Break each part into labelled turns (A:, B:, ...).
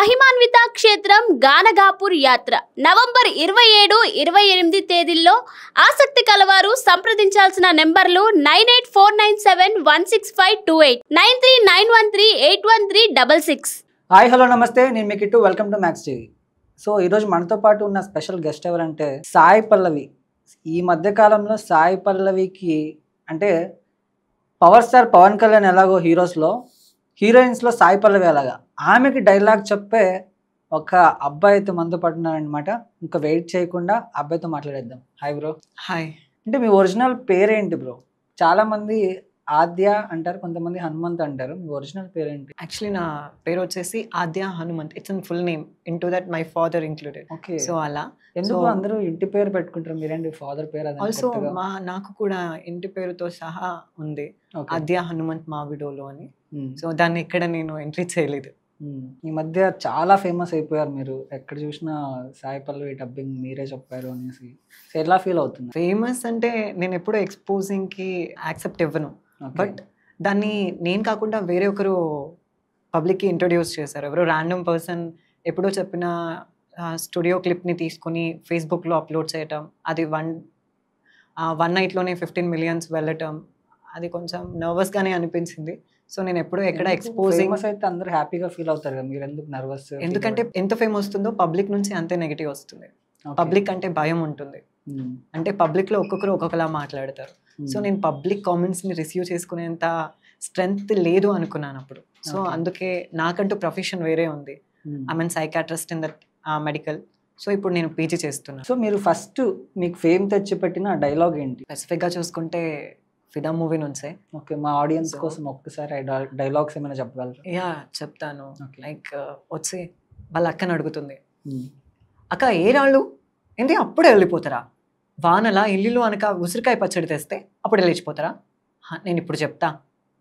A: మహిమాన్విత క్షేత్రం గానగాపూర్ యాత్ర నవంబర్ 27, 28 తేదీల్లో ఆసక్తి కలవారు సంప్రదించాల్సిన నెంబర్లు 9849716528 9391381366.
B: హాయ్ హలో నమస్తే, నేను మీ Kittu. Welcome to Max TV. So ఈరోజు మనతో పాటు ఉన్న స్పెషల్ గెస్ట్ ఎవరంటే సాయి పల్లవి. ఈ మధ్యకాలంలో సాయి పల్లవికి అంటే పవర్ స్టార్ పవన్ కళ్యాణ్ ఎలాగో హీరోస్లో, హీరోయిన్స్లో సాయి పల్లవి అలాగా ఆమెకి డైలాగ్ చెప్పే ఒక అబ్బాయి అయితే మనతో పాటు ఉన్నారనమాట. ఇంకా వెయిట్ చేయకుండా అబ్బాయితో మాట్లాడేద్దాం. Hi bro.
C: హాయ్.
B: అంటే మీ ఒరిజినల్ పేరేంటి బ్రో? చాలామంది ఆద్య అంటారు, కొంతమంది హనుమంత్ అంటారు. మీ ఒరిజినల్ పేరేంటి?
C: యాక్చువల్లీ నా పేరు వచ్చేసి Aadya Hanumanth. It's in full name, in to that my father included.
B: Okay.
C: So అలా
B: ఎందుకు అందరూ ఇంటి పేరు పెట్టుకుంటారు, మీరేంటి ఫాదర్ పేరు?
C: ఆల్సో నాకు కూడా ఇంటి పేరుతో సహా ఉంది, ఆద్య హనుమంత్ మావిడోలో అని. సో దాన్ని ఇక్కడ నేను ఎంట్రీ చేయలేదు.
B: ఈ మధ్య చాలా ఫేమస్ అయిపోయారు మీరు. ఎక్కడ చూసినా సాయి పల్లవి డబ్బింగ్ మీరే చెప్పారు అనేసి. సో ఎలా ఫీల్ అవుతుంది?
C: ఫేమస్ అంటే నేను ఎప్పుడూ ఎక్స్పోజింగ్కి యాక్సెప్ట్ ఇవ్వను, బట్ దాన్ని నేను కాకుండా వేరే ఒకరు పబ్లిక్కి ఇంట్రొడ్యూస్ చేశారు. ఎవరో ర్యాండమ్ పర్సన్ ఎప్పుడో చెప్పిన స్టూడియో క్లిప్ని తీసుకుని ఫేస్బుక్లో అప్లోడ్ చేయటం, అది వన్ నైట్లోనే 15 million వెళ్ళటం, అది కొంచెం నర్వస్గానే అనిపించింది. సో నేను ఎప్పుడూ ఎక్కడ ఎక్స్పోజింగ్
B: అయితే అందరూ హ్యాపీగా ఫీల్ అవుతారు కదా, మీరు ఎందుకు నర్వస్?
C: ఎందుకంటే ఎంత ఫేమ్ వస్తుందో పబ్లిక్ నుంచి అంతే నెగిటివ్ వస్తుంది. పబ్లిక్ అంటే భయం ఉంటుంది, అంటే పబ్లిక్లో ఒక్కొక్కరు ఒక్కొక్కలా మాట్లాడతారు. సో నేను పబ్లిక్ కామెంట్స్ని రిసీవ్ చేసుకునేంత స్ట్రెంగ్త్ లేదు అనుకున్నాను అప్పుడు. సో అందుకే నాకంటూ ప్రొఫెషన్ వేరే ఉంది. I mean psychiatrist in that medical. So ఇప్పుడు నేను పీజీ చేస్తున్నాను.
B: సో మీరు ఫస్ట్ మీకు ఫేమ్ తెచ్చిపెట్టిన డైలాగ్ ఏంటి?
C: స్పెసిఫిక్గా చూసుకుంటే ఫిదా మూవీ నుంచే.
B: ఓకే, మా ఆడియన్స్ కోసం ఒక్కసారి డైలాగ్స్ ఏమైనా చెప్పగలరు?
C: యా చెప్తాను. లైక్ వచ్చి వాళ్ళ అక్కని అడుగుతుంది, అక్క ఏ రాళ్ళు ఏంటి అప్పుడే వెళ్ళిపోతారా? వానలా ఇల్లు అనక ఉసిరికాయ పచ్చడి తెస్తే అప్పుడు లేచిపోతారా? నేను ఇప్పుడు చెప్తా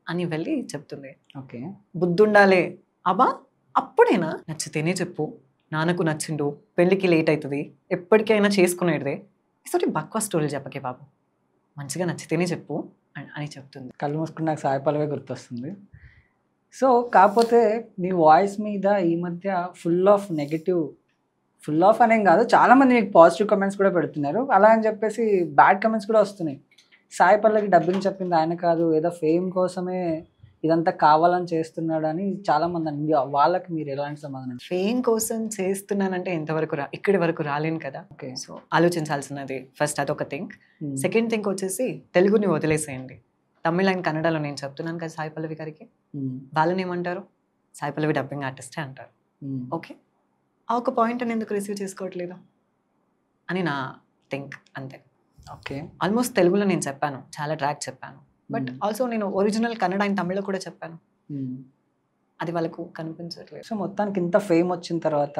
C: అని వెళ్ళి చెప్తుంది.
B: ఓకే,
C: బుద్ధుండాలే అబ్బా, అప్పుడేనా? నచ్చితేనే చెప్పు, నాన్నకు నచ్చిండు, పెళ్ళికి లేట్ అవుతుంది, ఎప్పటికైనా చేసుకునేదే. ఇసోటి బక్వా స్టోరీలు చెప్పకే బాబు, మంచిగా నచ్చితేనే చెప్పు అని చెప్తుంది.
B: కళ్ళు మూసుకుని నాకు సాయి పల్లవి గుర్తొస్తుంది. సో కాకపోతే మీ వాయిస్ మీద ఈ మధ్య full of negative, full of అనేం కాదు, చాలామంది మీకు పాజిటివ్ కమెంట్స్ కూడా పెడుతున్నారు. అలా అని చెప్పేసి బ్యాడ్ కమెంట్స్ కూడా వస్తున్నాయి. సాయి పల్లవికి డబ్బింగ్ చెప్పింది ఆయన కాదు, ఏదో ఫేమ్ కోసమే ఇదంతా కావాలని చేస్తున్నాడు అని చాలామంది అని. వాళ్ళకి మీరు ఎలాంటి సమాధానం?
C: ఫేమ్ కోసం చేస్తున్నానంటే ఎంతవరకు ఇక్కడి వరకు రాలేను కదా.
B: ఓకే,
C: సో ఆలోచించాల్సినది ఫస్ట్ అదొక థింగ్. సెకండ్ థింగ్ వచ్చేసి తెలుగుని వదిలేసేయండి. తమిళ అండ్ కన్నడలో నేను చెప్తున్నాను కదా సాయి పల్లవి గారికి, వాళ్ళని ఏమంటారు? సాయి పల్లవి డబ్బింగ్ ఆర్టిస్టే అంటారు. ఓకే, ఆ ఒక పాయింట్ అని ఎందుకు రిసీవ్ చేసుకోవట్లేదు అని నా థింక్, అంతే.
B: ఓకే,
C: ఆల్మోస్ట్ తెలుగులో నేను చెప్పాను, చాలా ట్రాక్ చెప్పాను, బట్ ఆల్సో నేను ఒరిజినల్ కన్నడ అండ్ తమిళ్లో కూడా చెప్పాను. అది వాళ్ళకు కనిపించట్లేదు.
B: సో మొత్తానికి ఇంత ఫేమ్ వచ్చిన తర్వాత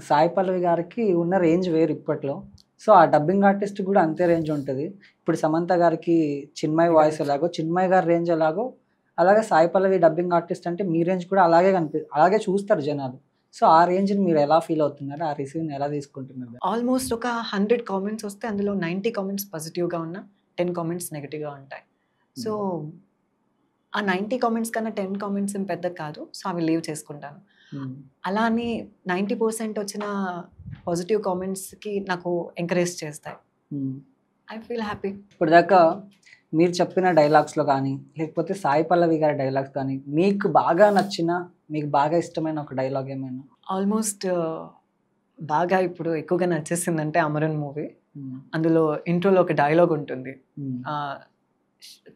B: సాయి పల్లవి గారికి ఉన్న రేంజ్ వేరు ఇప్పట్లో. సో ఆ డబ్బింగ్ ఆర్టిస్ట్ కూడా అంతే రేంజ్ ఉంటుంది. ఇప్పుడు సమంత గారికి చిన్మయ్ వాయిస్ ఎలాగో, చిన్మయ్ గారి రేంజ్ ఎలాగో, అలాగే సాయి పల్లవి డబ్బింగ్ ఆర్టిస్ట్ అంటే మీ రేంజ్ కూడా అలాగే అలాగే చూస్తారు జనాలు. సో ఆ రేంజ్ని మీరు ఎలా ఫీల్ అవుతున్నారు? ఆ రిసీవ్ని ఎలా తీసుకుంటున్నారు?
C: ఆల్మోస్ట్ ఒక 100 కామెంట్స్ వస్తే అందులో 90 కామెంట్స్ పాజిటివ్గా ఉన్న, 10 కామెంట్స్ నెగిటివ్గా ఉంటాయి. సో ఆ 90 కామెంట్స్ కన్నా 10 కామెంట్స్ ఏం పెద్ద కాదు. సో అవి లీవ్ చేసుకుంటాను. అలా అని 90% వచ్చిన పాజిటివ్ కామెంట్స్కి నాకు ఎంకరేజ్ చేస్తాయి. I feel happy.
B: ఇప్పుడు దాకా మీరు చెప్పిన డైలాగ్స్లో కానీ, లేకపోతే సాయి పల్లవి గారి డైలాగ్స్ కానీ, మీకు బాగా నచ్చిన, మీకు బాగా ఇష్టమైన ఒక డైలాగ్ ఏమైనా?
C: ఆల్మోస్ట్ బాగా ఇప్పుడు ఎక్కువగా నచ్చేసిందంటే అమరన్ మూవీ. అందులో ఇంట్రోలో ఒక డైలాగ్ ఉంటుంది,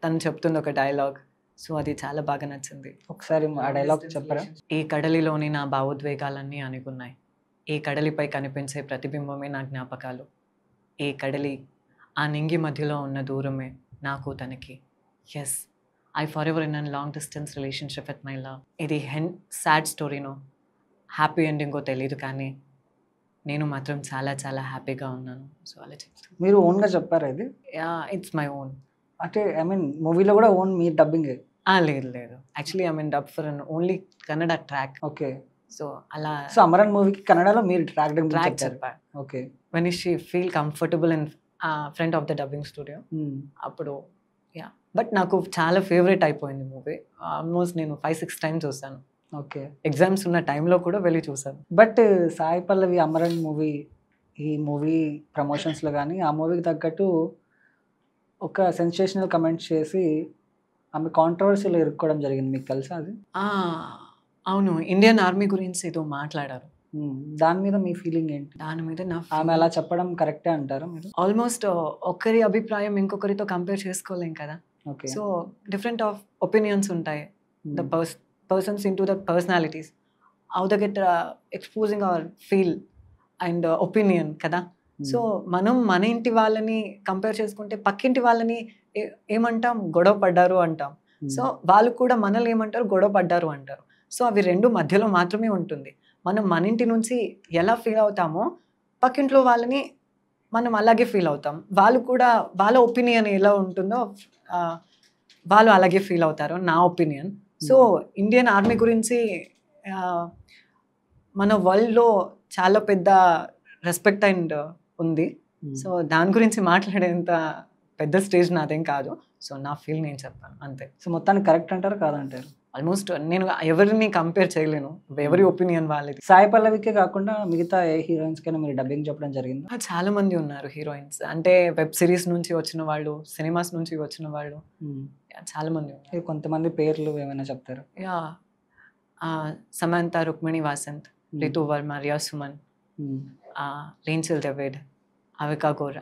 C: తను చెప్తుంది ఒక డైలాగ్. సో అది చాలా బాగా నచ్చింది.
B: ఒకసారి ఆ డైలాగ్ చెప్పరా?
C: ఈ కడలిలోని నా భావోద్వేగాలన్నీ అనుకున్నాయి, ఈ కడలిపై కనిపించే ప్రతిబింబమే నా జ్ఞాపకాలు, ఈ కడలి ఆ నింగి మధ్యలో ఉన్న దూరమే నాకు తనకి. Yes, I forever in an long distance relationship with my love. ఇది సాడ్ స్టోరీనో హ్యాపీ ఎండింగో తెలియదు, కానీ నేను మాత్రం చాలా చాలా హ్యాపీగా ఉన్నాను. సో అలా చెప్తాను.
B: మీరు ఓన్గా చెప్పారా ఇది?
C: It's my own.
B: అంటే ఐ మీన్ మూవీలో కూడా ఓన్ మీ డబ్బింగ్?
C: లేదు లేదు, actually I mean dub for an only Kannada track.
B: Okay,
C: so అలా.
B: సో అమరన్ మూవీకి కన్నడలో మీరు ట్రాక్
C: చెప్పారు.
B: Okay,
C: when she feel comfortable in front of the dubbing studio, అప్పుడు యా. బట్ నాకు చాలా ఫేవరెట్ అయిపోయింది మూవీ. ఆల్మోస్ట్ నేను 5-6 times చూసాను.
B: ఓకే.
C: ఎగ్జామ్స్ ఉన్న టైంలో కూడా వెళ్ళి చూసాను.
B: బట్ సాయి పల్లవి అమరన్ మూవీ ఈ మూవీ ప్రమోషన్స్లో కానీ ఆ మూవీకి తగ్గట్టు ఒక సెన్సేషనల్ కమెంట్స్ చేసి ఆమె కాంట్రవర్సీలో ఇరుక్కోవడం జరిగింది. మీకు తెలుసా అది?
C: అవును, ఇండియన్ ఆర్మీ గురించి ఏదో మాట్లాడారు.
B: దాని మీద మీ ఫీలింగ్ ఏంటి?
C: దాని మీద నా
B: ఆమె అలా చెప్పడం కరెక్టే అంటారా మీరు?
C: ఆల్మోస్ట్ ఒకరి అభిప్రాయం ఇంకొకరితో కంపేర్ చేసుకోలేం కదా.
B: Okay.
C: So different of opinions ఉంటాయి. The persons in to the personalities how the get exposing our feel and opinion కదా. సో మనం మన ఇంటి వాళ్ళని కంపేర్ చేసుకుంటే పక్కింటి వాళ్ళని ఏమంటాం, గొడవ పడ్డారు అంటాం. సో వాళ్ళు కూడా మనల్ని ఏమంటారు, గొడవ పడ్డారు అంటారు. సో అవి రెండు మధ్యలో మాత్రమే ఉంటుంది. మనం మన ఇంటి నుంచి ఎలా ఫీల్ అవుతామో పక్కింట్లో వాళ్ళని మనం అలాగే ఫీల్ అవుతాం. వాళ్ళు కూడా వాళ్ళ ఒపీనియన్ ఎలా ఉంటుందో వాళ్ళు అలాగే ఫీల్ అవుతారు, నా ఒపీనియన్. సో ఇండియన్ ఆర్మీ గురించి మన వరల్డ్లో చాలా పెద్ద రెస్పెక్ట్ అండ్ ఉంది. సో దాని గురించి మాట్లాడేంత పెద్ద స్టేజ్ నాదేం కాదు. సో నా ఫీల్ నేను చెప్పాను అంతే.
B: సో మొత్తానికి కరెక్ట్ అంటారు కాదంటారు?
C: ఆల్మోస్ట్ నేను ఎవరిని కంపేర్ చేయలేను, ఎవరి ఒపీనియన్ వాళ్ళది.
B: సాయి పల్లవికే కాకుండా మిగతా ఏ హీరోయిన్స్ కైనా మీరు డబ్బింగ్ చెప్పడం జరిగింది?
C: చాలా మంది ఉన్నారు హీరోయిన్స్, అంటే వెబ్ సిరీస్ నుంచి వచ్చిన వాళ్ళు, సినిమాస్ నుంచి వచ్చిన వాళ్ళు చాలా మంది ఉన్నారు.
B: కొంతమంది పేర్లు ఏమైనా చెప్తారు?
C: యా, సమంత, రుక్మిణి వాసంత్, రితు వర్మ, రియా సుమన్, రేంచల్ డేవిడ్, అవికా గోర్,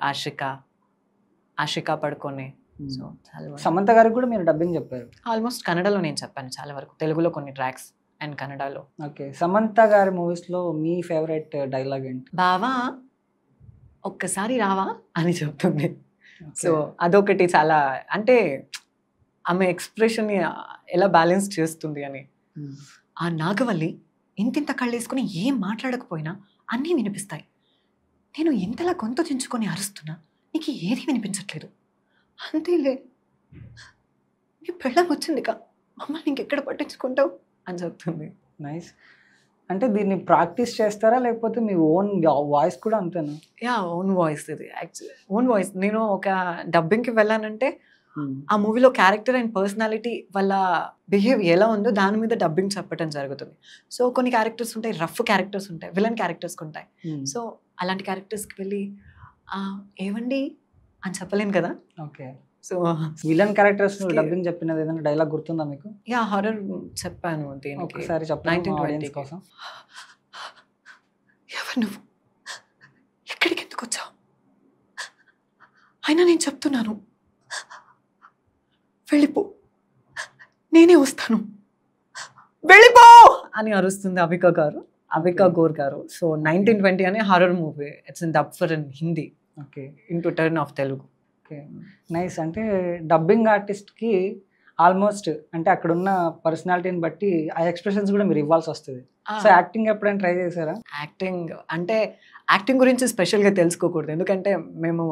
C: ఆషికా పడుకోనే. సో చాలా
B: సమంత గారికి కూడా మీరు డబ్బింగ్ చెప్పారు?
C: ఆల్మోస్ట్ కన్నడలో నేను చెప్పాను చాలా వరకు, తెలుగులో కొన్ని ట్రాక్స్ అండ్ కన్నడలో.
B: ఓకే. సమంత గారి మూవీస్లో మీ ఫేవరెట్ డైలాగ్ ఏంటి?
C: బావా ఒక్కసారి రావా అని చెప్తుంది. సో అదొకటి చాలా, అంటే ఆమె ఎక్స్ప్రెషన్ని ఎలా బ్యాలెన్స్ చేస్తుంది అని. ఆ నాగవల్లి ఇంతింత కళ్ళేసుకుని ఏం మాట్లాడకపోయినా అన్నీ వినిపిస్తాయి. నేను ఇంతలా గొంతు చించుకొని అరుస్తున్నా, నీకు ఏది వినిపించట్లేదు. అంతేలే, నీ పెళ్ళం వచ్చింది కా, మమ్మల్ని ఇంకెక్కడ పట్టించుకుంటావు అని చెప్తుంది.
B: నైస్. అంటే దీన్ని ప్రాక్టీస్ చేస్తారా లేకపోతే మీ ఓన్ వాయిస్ కూడా అంతేనా?
C: యా, ఓన్ వాయిస్ ఇది. Actually own voice. నేను ఒక డబ్బింగ్కి వెళ్ళానంటే ఆ మూవీలో క్యారెక్టర్ అండ్ పర్సనాలిటీ వాళ్ళ బిహేవ్ ఎలా ఉందో దాని మీద డబ్బింగ్ చెప్పడం జరుగుతుంది. సో కొన్ని క్యారెక్టర్స్ ఉంటాయి, రఫ్ క్యారెక్టర్స్ ఉంటాయి, విలన్ క్యారెక్టర్స్ ఉంటాయి. సో అలాంటి క్యారెక్టర్స్కి వెళ్ళి ఏవండి అని చెప్పలేను కదా.
B: Okay.
C: So
B: villain characters dubbing చెప్పినది ఏదైనా డైలాగ్ గుర్తుందా మీకు?
C: యా, హారర్ చెప్పాను.
B: ఒకసారి చెప్పండి ఆడియన్స్ కోసం.
C: ఎవరు నువ్వు, ఎక్కడికి ఎందుకు వచ్చావు, అయినా నేను చెప్తున్నాను వెళ్ళిపో, నేనే వస్తాను, వెళ్ళిపో అని అరుస్తుంది అవికా గోర్ గారు. సో 1920 అనే horror movie. It's in dub for in Hindi.
B: Okay.
C: Into turn off Telugu.
B: Okay, nice. అంటే డబ్బింగ్ ఆర్టిస్ట్కి ఆల్మోస్ట్ అంటే అక్కడున్న పర్సనాలిటీని బట్టి ఆ ఎక్స్ప్రెషన్స్ కూడా మీరు ఇవ్వాల్సి వస్తుంది. సో యాక్టింగ్ ఎప్పుడైనా ట్రై చేశారా?
C: యాక్టింగ్ గురించి స్పెషల్గా తెలుసుకోకూడదు, ఎందుకంటే మేము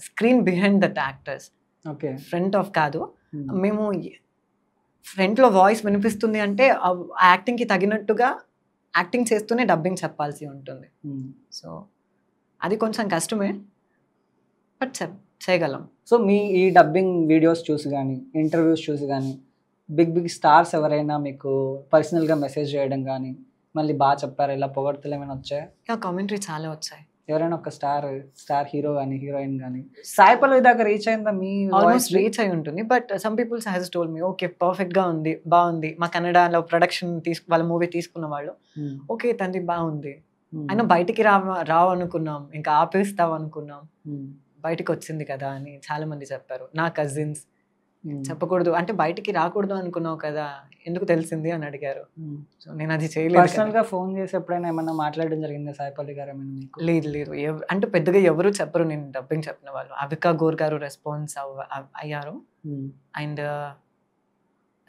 C: screen behind that actors.
B: Okay.
C: Front of కాదు. మేము ఫ్రంట్లో వాయిస్ వినిపిస్తుంది అంటే ఆ యాక్టింగ్కి తగినట్టుగా యాక్టింగ్ చేస్తూనే డబ్బింగ్ చెప్పాల్సి ఉంటుంది. సో అది కొంచెం కష్టమే, బట్ చేయగలం.
B: సో మీ ఈ డబ్బింగ్ వీడియోస్ చూసి కానీ ఇంటర్వ్యూస్ చూసి కానీ బిగ్ స్టార్స్ ఎవరైనా మీకు పర్సనల్గా మెసేజ్ చేయడం కానీ మళ్ళీ బాగా చెప్పారు ఇలా పొగడ్తలు ఏమైనా వచ్చాయా?
C: కామెంటరీ చాలా వచ్చాయి.
B: ఎవరైనా ఒక స్టార్ హీరో కానీ హీరోయిన్ కానీ సాయి పల్లవి దాకా రీచ్ అయిందా? మీ
C: ఆల్మోస్ట్ రీచ్ అయి ఉంటుంది, but some peoples has told me okay పర్ఫెక్ట్గా ఉంది, బాగుంది. మా కన్నడలో ప్రొడక్షన్ వాళ్ళ మూవీ తీసుకున్న వాళ్ళు ఓకే తండ్రి బాగుంది, అయినా బయటికి రావు అనుకున్నాం, ఇంకా ఆపేస్తావు అనుకున్నాం, బయటికి వచ్చింది కదా అని చాలా మంది చెప్పారు. నా కజిన్స్ చెప్పకూడదు అంటే బయటికి రాకూడదు అనుకున్నావు కదా, ఎందుకు తెలిసింది అని అడిగారు. సో నేను అది చేయలేదు.
B: పర్సనల్గా ఫోన్ చేసి ఎప్పుడైనా ఏమన్నా మాట్లాడడం జరిగిందా సాయి పల్లవి గారు ఏమైనా మీకు?
C: లేదు. అంటే పెద్దగా ఎవరు చెప్పరు నేను డబ్బింగ్ చెప్పిన వాళ్ళు. అవికా గోర్ గారు రెస్పాన్స్ అయ్యారు, అండ్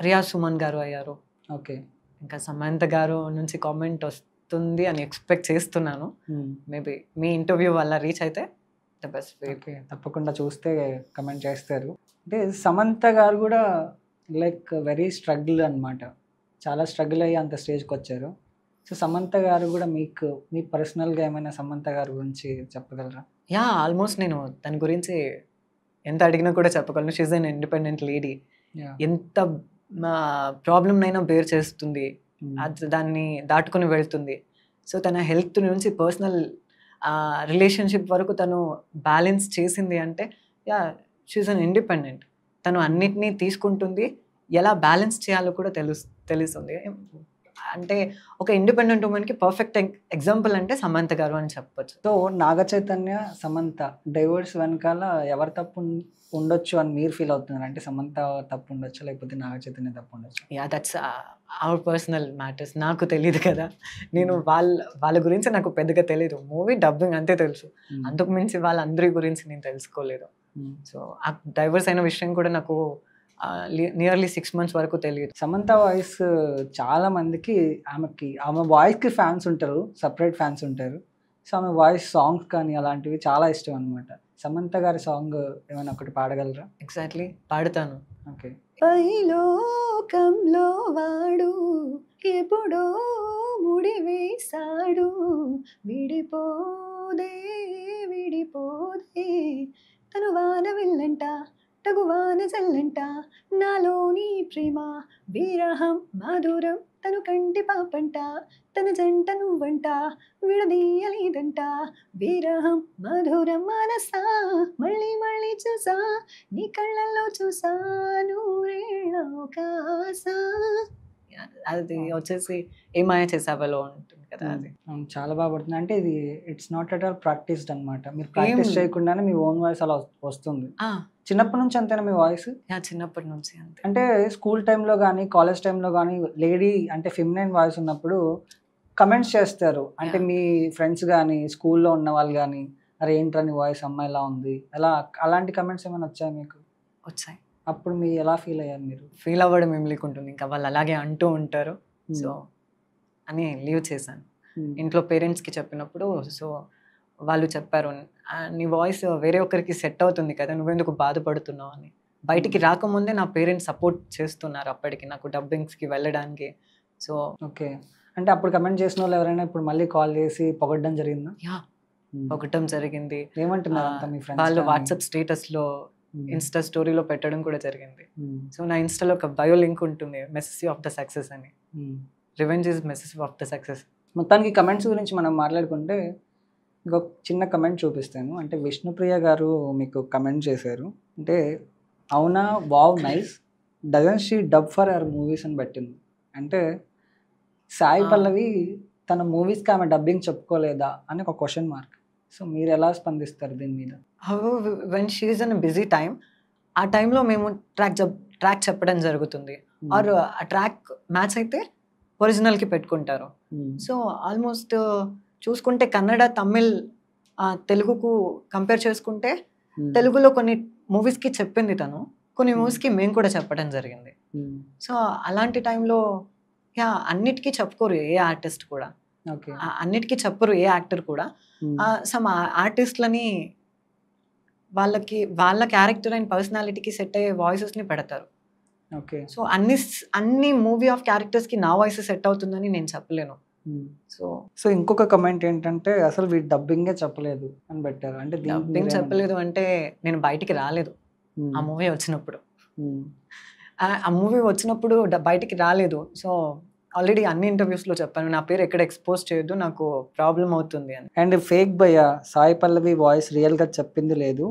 C: రియా సుమన్ గారు అయ్యారు.
B: ఓకే.
C: ఇంకా సమంత గారు నుంచి కామెంట్ వస్తుంది అని ఎక్స్పెక్ట్ చేస్తున్నాను. మేబీ మీ ఇంటర్వ్యూ వల్ల రీచ్ అయితే ద బెస్ట్.
B: ఓకే, తప్పకుండా చూస్తే కమెంట్ చేస్తారు. అంటే సమంత గారు కూడా లైక్ వెరీ స్ట్రగుల్ అనమాట, చాలా స్ట్రగుల్ అయ్యి అంత స్టేజ్కి వచ్చారు. సో సమంత గారు కూడా మీకు మీ పర్సనల్గా ఏమైనా సమంత గారి గురించి చెప్పగలరా?
C: యా, ఆల్మోస్ట్ నేను దాని గురించి ఎంత అడిగినా కూడా చెప్పగలను. She an independent lady. ఎంత మా ప్రాబ్లమ్నైనా బేర్ చేస్తుంది, అది దాన్ని దాటుకొని వెళ్తుంది. సో తన హెల్త్ నుంచి పర్సనల్ రిలేషన్షిప్ వరకు తను బ్యాలెన్స్ చేసింది అంటే యా షీఈస్ అన్ ఇండిపెండెంట్. తను అన్నిటినీ తీసుకుంటుంది, ఎలా బ్యాలెన్స్ చేయాలో కూడా తెలుస్తుంది. అంటే ఒక ఇండిపెండెంట్ ఉమెన్కి పర్ఫెక్ట్ ఎగ్జాంపుల్ అంటే సమంత గారు అని చెప్పొచ్చు.
B: సో నాగ చైతన్య సమంత డైవర్స్ వెనకాల ఎవరు తప్పు ఉండొచ్చు అని మీరు ఫీల్ అవుతున్నారు? అంటే సమంత తప్పు ఉండొచ్చు, లేకపోతే నాగ చైతన్య తప్పు ఉండొచ్చు?
C: Yeah that's our personal matters. నాకు తెలియదు కదా, నేను వాళ్ళ గురించి నాకు పెద్దగా తెలియదు. మూవీ డబ్బింగ్ అంతే తెలుసు, అంతకు మించి వాళ్ళందరి గురించి నేను తెలుసుకోలేదు. సో ఆ డైవర్స్ అయిన విషయం కూడా నాకు నియర్లీ 6 months వరకు తెలియదు.
B: సమంత వాయిస్ చాలా మందికి ఆమె వాయిస్కి ఫ్యాన్స్ ఉంటారు, సపరేట్ ఫ్యాన్స్ ఉంటారు. సో ఆమె వాయిస్ సాంగ్స్ కానీ అలాంటివి చాలా ఇష్టం అనమాట. సమంత గారి సాంగ్ ఏమైనా ఒకటి పాడగలరా?
C: ఎగ్జాక్ట్లీ పాడతాను.
B: ఓకే.
C: పైలోకంలో వాడు ఎప్పుడో ముడి వేశాడు, విడిపోదే తను వాన వెళ్ళంట తగువాన చల్లంట, నాలోని ప్రేమ విరహం మధురం, తను కంటి పాపంట తన జంట నువ్వంట విడదీయలేదంట, విరహం మధురం మనసా మళ్ళీ మళ్ళీ చూసా నీ కళ్ళల్లో చూసా నూరేళ్ళ కాసా. అది వచ్చేసి ఏమాయ చేసావలో ఉంటుంది కదా అది.
B: చాలా బాగా పడుతుంది. అంటే ఇది it's not at all practised అనమాట. మీరు ప్రాక్టీస్ చేయకుండానే మీ ఓన్ వాయిస్ అలా వస్తుంది. చిన్నప్పటి నుంచి అంతేనా మీ వాయిస్?
C: చిన్నప్పటి నుంచి అంతే.
B: అంటే స్కూల్ టైంలో కానీ కాలేజ్ టైంలో కానీ లేడీ అంటే ఫెమినైన్ వాయిస్ ఉన్నప్పుడు కమెంట్స్ చేస్తారు. అంటే మీ ఫ్రెండ్స్ కానీ స్కూల్లో ఉన్న వాళ్ళు కానీ, అరే ఏంట్రా నీ వాయిస్ అమ్మాయిలా ఉంది, అలాంటి కమెంట్స్ ఏమైనా వచ్చాయి మీకు?
C: వచ్చాయి.
B: అప్పుడు మీరు ఎలా ఫీల్ అయ్యారు? మీరు
C: ఫీల్ అవ్వడం ఏం లేకుంటుంది, ఇంకా వాళ్ళు అలాగే అంటూ ఉంటారు. సో అని లీవ్ చేశాను. ఇంట్లో పేరెంట్స్కి చెప్పినప్పుడు సో వాళ్ళు చెప్పారు, నీ వాయిస్ వేరే ఒక్కరికి సెట్ అవుతుంది కదా, నువ్వెందుకు బాధపడుతున్నావు అని. బయటికి రాకముందే నా పేరెంట్స్ సపోర్ట్ చేస్తున్నారు అప్పటికి నాకు డబ్బింగ్స్కి వెళ్ళడానికి. So
B: okay. అంటే అప్పుడు కమెంట్ చేసిన వాళ్ళు ఎవరైనా ఇప్పుడు మళ్ళీ కాల్ చేసి పొగడ్డం జరిగిందా?
C: పొగటం జరిగింది.
B: ఏమంటున్నారు
C: వాళ్ళు వాట్సాప్ స్టేటస్లో ఇన్స్టా స్టోరీలో పెట్టడం కూడా జరిగింది. సో నా ఇన్స్టాలో ఒక బయో లింక్ ఉంటుంది, మెసేజ్ ఆఫ్ ద సక్సెస్ అని. Revenge is message of the success.
B: మొత్తానికి కమెంట్స్ గురించి మనం మాట్లాడుకుంటే ఇంకొక చిన్న కమెంట్ చూపిస్తాను. అంటే విష్ణుప్రియ గారు మీకు కమెంట్ చేశారు. అంటే అవునా, wow nice, doesn't she dub for our movies అని పెట్టింది. అంటే సాయి పల్లవి తన మూవీస్కి ఆమె డబ్బింగ్ చెప్పుకోలేదా అని ఒక క్వశ్చన్ మార్క్. సో మీరు ఎలా స్పందిస్తారు దీని మీద?
C: When she is in busy time, ఆ టైంలో మేము ట్రాక్ చెప్పడం జరుగుతుంది. ఆర్ ఆ ట్రాక్ మ్యాచ్ అయితే ఒరిజినల్కి పెట్టుకుంటారు. సో ఆల్మోస్ట్ చూసుకుంటే కన్నడ, తమిళ్, తెలుగుకు కంపేర్ చేసుకుంటే తెలుగులో కొన్ని మూవీస్కి చెప్పింది తను, కొన్ని మూవీస్కి మేము కూడా చెప్పడం జరిగింది. సో అలాంటి టైంలో అన్నిటికీ చెప్పుకోరు ఏ ఆర్టిస్ట్ కూడా, అన్నిటికీ చెప్పరు ఏ యాక్టర్ కూడా. సమ్ ఆర్టిస్ట్లని వాళ్ళ క్యారెక్టర్ అండ్ పర్సనాలిటీకి సెట్ అయ్యే వాయిసెస్ని పెడతారు. సో అన్ని మూవీ ఆఫ్ క్యారెక్టర్స్కి నా వాయిస్ సెట్ అవుతుందని నేను చెప్పలేను.
B: సో ఇంకొక కమెంట్ ఏంటంటే అసలు వీడు డబ్బింగే చెప్పలేదు అని పెట్టారు. అంటే
C: డబ్బింగ్ చెప్పలేదు అంటే నేను బయటికి రాలేదు ఆ మూవీ వచ్చినప్పుడు. ఆ మూవీ వచ్చినప్పుడు బయటికి రాలేదు. సో ఆల్రెడీ అన్ని ఇంటర్వ్యూస్లో చెప్పాను, నా పేరు ఎక్కడ ఎక్స్పోజ్ చేయొద్దు, నాకు ప్రాబ్లం అవుతుంది అని.
B: అండ్ ఫేక్ భయ్య సాయి పల్లవి వాయిస్ రియల్గా చెప్పింది లేదు,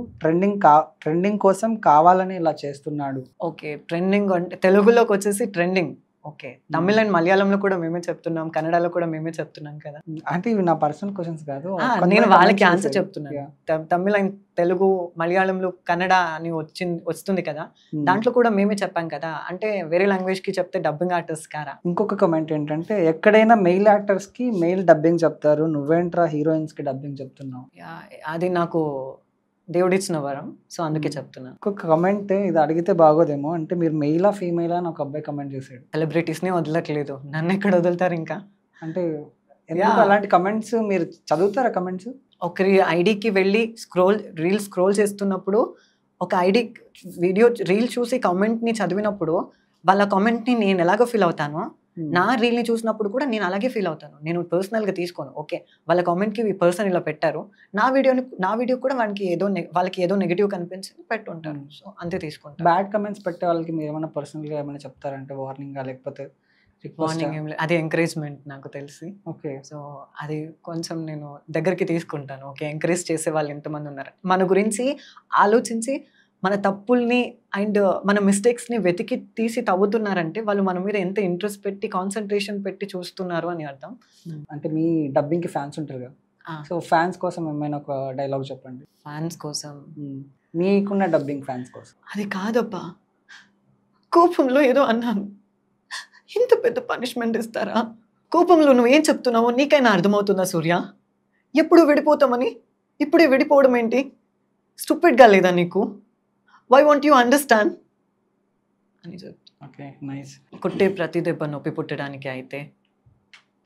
B: ట్రెండింగ్ కోసం కావాలని ఇలా చేస్తున్నాడు.
C: ఓకే, ట్రెండింగ్ అంటే తెలుగులోకి వచ్చేసి ట్రెండింగ్. ఓకే, తమిళ్ అండ్ మలయాళంలో కూడా మేమే చెప్తున్నాం, కన్నడలో కూడా మేమే చెప్తున్నాం కదా.
B: అంటే ఇవి నా పర్సనల్ క్వశ్చన్స్ కాదు,
C: నేను వాళ్ళకి ఆన్సర్ చెప్తున్నాను. తమిళ్ అండ్ తెలుగు, మలయాళంలో కన్నడ అని వస్తుంది కదా, దాంట్లో కూడా మేమే చెప్పాం కదా. అంటే వేరే లాంగ్వేజ్ కి చెప్తే డబ్బింగ్ ఆర్టిస్ట్ కారా?
B: ఇంకొక కమెంట్ ఏంటంటే ఎక్కడైనా మెయిల్ యాక్టర్స్ కి మెయిల్ డబ్బింగ్ చెప్తారు, నువ్వేంట్రా హీరోయిన్స్ కి డబ్బింగ్ చెప్తున్నావు?
C: అది నాకు దేవుడిచ్చిన వరం, సో అందుకే చెప్తున్నా.
B: ఇంకొక కమెంట్, ఇది అడిగితే బాగోదేమో, అంటే మీరు మెయిలా ఫీమేలా అని ఒక అబ్బాయి కమెంట్ చేశాడు.
C: సెలబ్రిటీస్ని వదలట్లేదు, నన్ను ఎక్కడ వదులుతారు ఇంకా?
B: అంటే ఎందుకు అలాంటి కమెంట్స్? మీరు చదువుతారా కమెంట్స్?
C: ఒకరి ఐడికి వెళ్ళి రీల్ స్క్రోల్ చేస్తున్నప్పుడు ఒక ఐడి రీల్ చూసి కమెంట్ని చదివినప్పుడు వాళ్ళ కామెంట్ని నేను ఎలాగో ఫీల్ అవుతానో నా రీల్ని చూసినప్పుడు కూడా నేను అలాగే ఫీల్ అవుతాను. నేను పర్సనల్గా తీసుకోను. ఓకే, వాళ్ళ కామెంట్కి ఈ పర్సన్ ఇలా పెట్టారు, నా వీడియో కూడా వాళ్ళకి ఏదో నెగిటివ్ కనిపించి పెట్టుంటారు. సో అంతే తీసుకుంటాను.
B: బ్యాడ్ కమెంట్స్ పెట్టే వాళ్ళకి మీరు ఏమైనా పర్సనల్గా ఏమైనా చెప్తారంటే వార్నింగ్ లేకపోతే
C: వార్నింగ్ ఏం లేదు, అది ఎంకరేజ్మెంట్ నాకు తెలిసి.
B: ఓకే.
C: సో అది కొంచెం నేను దగ్గరికి తీసుకుంటాను. ఓకే, ఎంకరేజ్ చేసే వాళ్ళు ఎంతమంది ఉన్నారు, మన గురించి ఆలోచించి మన తప్పుల్ని అండ్ మన మిస్టేక్స్ని వెతికి తీసి తవ్వుతున్నారంటే వాళ్ళు మన మీద ఎంత ఇంట్రెస్ట్ పెట్టి కాన్సన్ట్రేషన్ పెట్టి చూస్తున్నారు అని అర్థం.
B: అంటే మీ డబ్బింగ్కి ఫ్యాన్స్ ఉంటారు కదా, సో ఫ్యాన్స్ కోసం ఏమైనా ఒక డైలాగ్ చెప్పండి.
C: ఫ్యాన్స్ కోసం
B: మీకున్న డబ్బింగ్ ఫ్యాన్స్ కోసం.
C: అది కాదబ్బా, కోపంలో ఏదో అన్నాను, ఇంత పెద్ద పనిష్మెంట్ ఇస్తారా? కోపంలో నువ్వేం చెప్తున్నావో నీకైనా అర్థమవుతుందా సూర్య? ఎప్పుడు విడిపోతామని ఇప్పుడే విడిపోవడం ఏంటి? స్టూపిడ్గా లేదా నీకు? వై వాంట్ యూ అండర్స్టాండ్ అని చెప్తా.
B: Okay, nice.
C: కొట్టే ప్రతి దెబ్బ నొప్పి పుట్టడానికి అయితే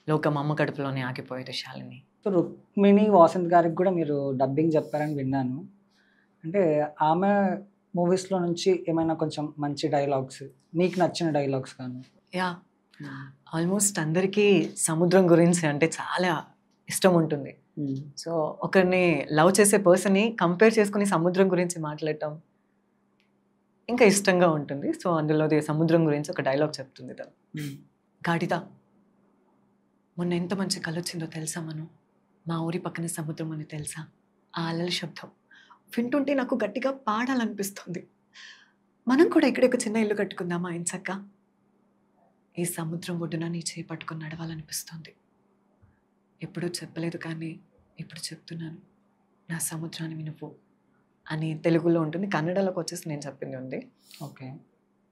C: లోకం అమ్మ కడుపులోనే ఆగిపోయేది శాలిని.
B: సో రుక్మిణి వాసంత్ గారికి కూడా మీరు డబ్బింగ్ చెప్పారని విన్నాను. అంటే ఆమె మూవీస్లో నుంచి ఏమైనా కొంచెం మంచి డైలాగ్స్, మీకు నచ్చిన డైలాగ్స్ కానీ?
C: యా, ఆల్మోస్ట్ అందరికీ సముద్రం గురించి అంటే చాలా ఇష్టం ఉంటుంది. సో ఒకరిని లవ్ చేసే పర్సన్ని కంపేర్ చేసుకుని సముద్రం గురించి మాట్లాడటం ఇంకా ఇష్టంగా ఉంటుంది. సో అందులో సముద్రం గురించి ఒక డైలాగ్ చెప్తుంది తను. గాడిద, మొన్న ఎంత మంచి కళ వచ్చిందో తెలుసా? మా ఊరి పక్కన సముద్రం అని తెలుసా? ఆ అలల శబ్దం వింటుంటే నాకు గట్టిగా పాడాలనిపిస్తుంది. మనం కూడా ఇక్కడ ఒక చిన్న ఇల్లు కట్టుకుందామా ఎంచక్క? ఈ సముద్రం ఒడ్డున నీ చేయి పట్టుకుని నడవాలనిపిస్తుంది. ఎప్పుడూ చెప్పలేదు కానీ ఇప్పుడు చెప్తున్నాను, నా సముద్రాన్ని నువ్వు అని తెలుగులో ఉంటుంది. ಕನ್ನಡలోకి వచ్చేసి నేను చెప్పింది ఉంది.
B: ಓಕೆ.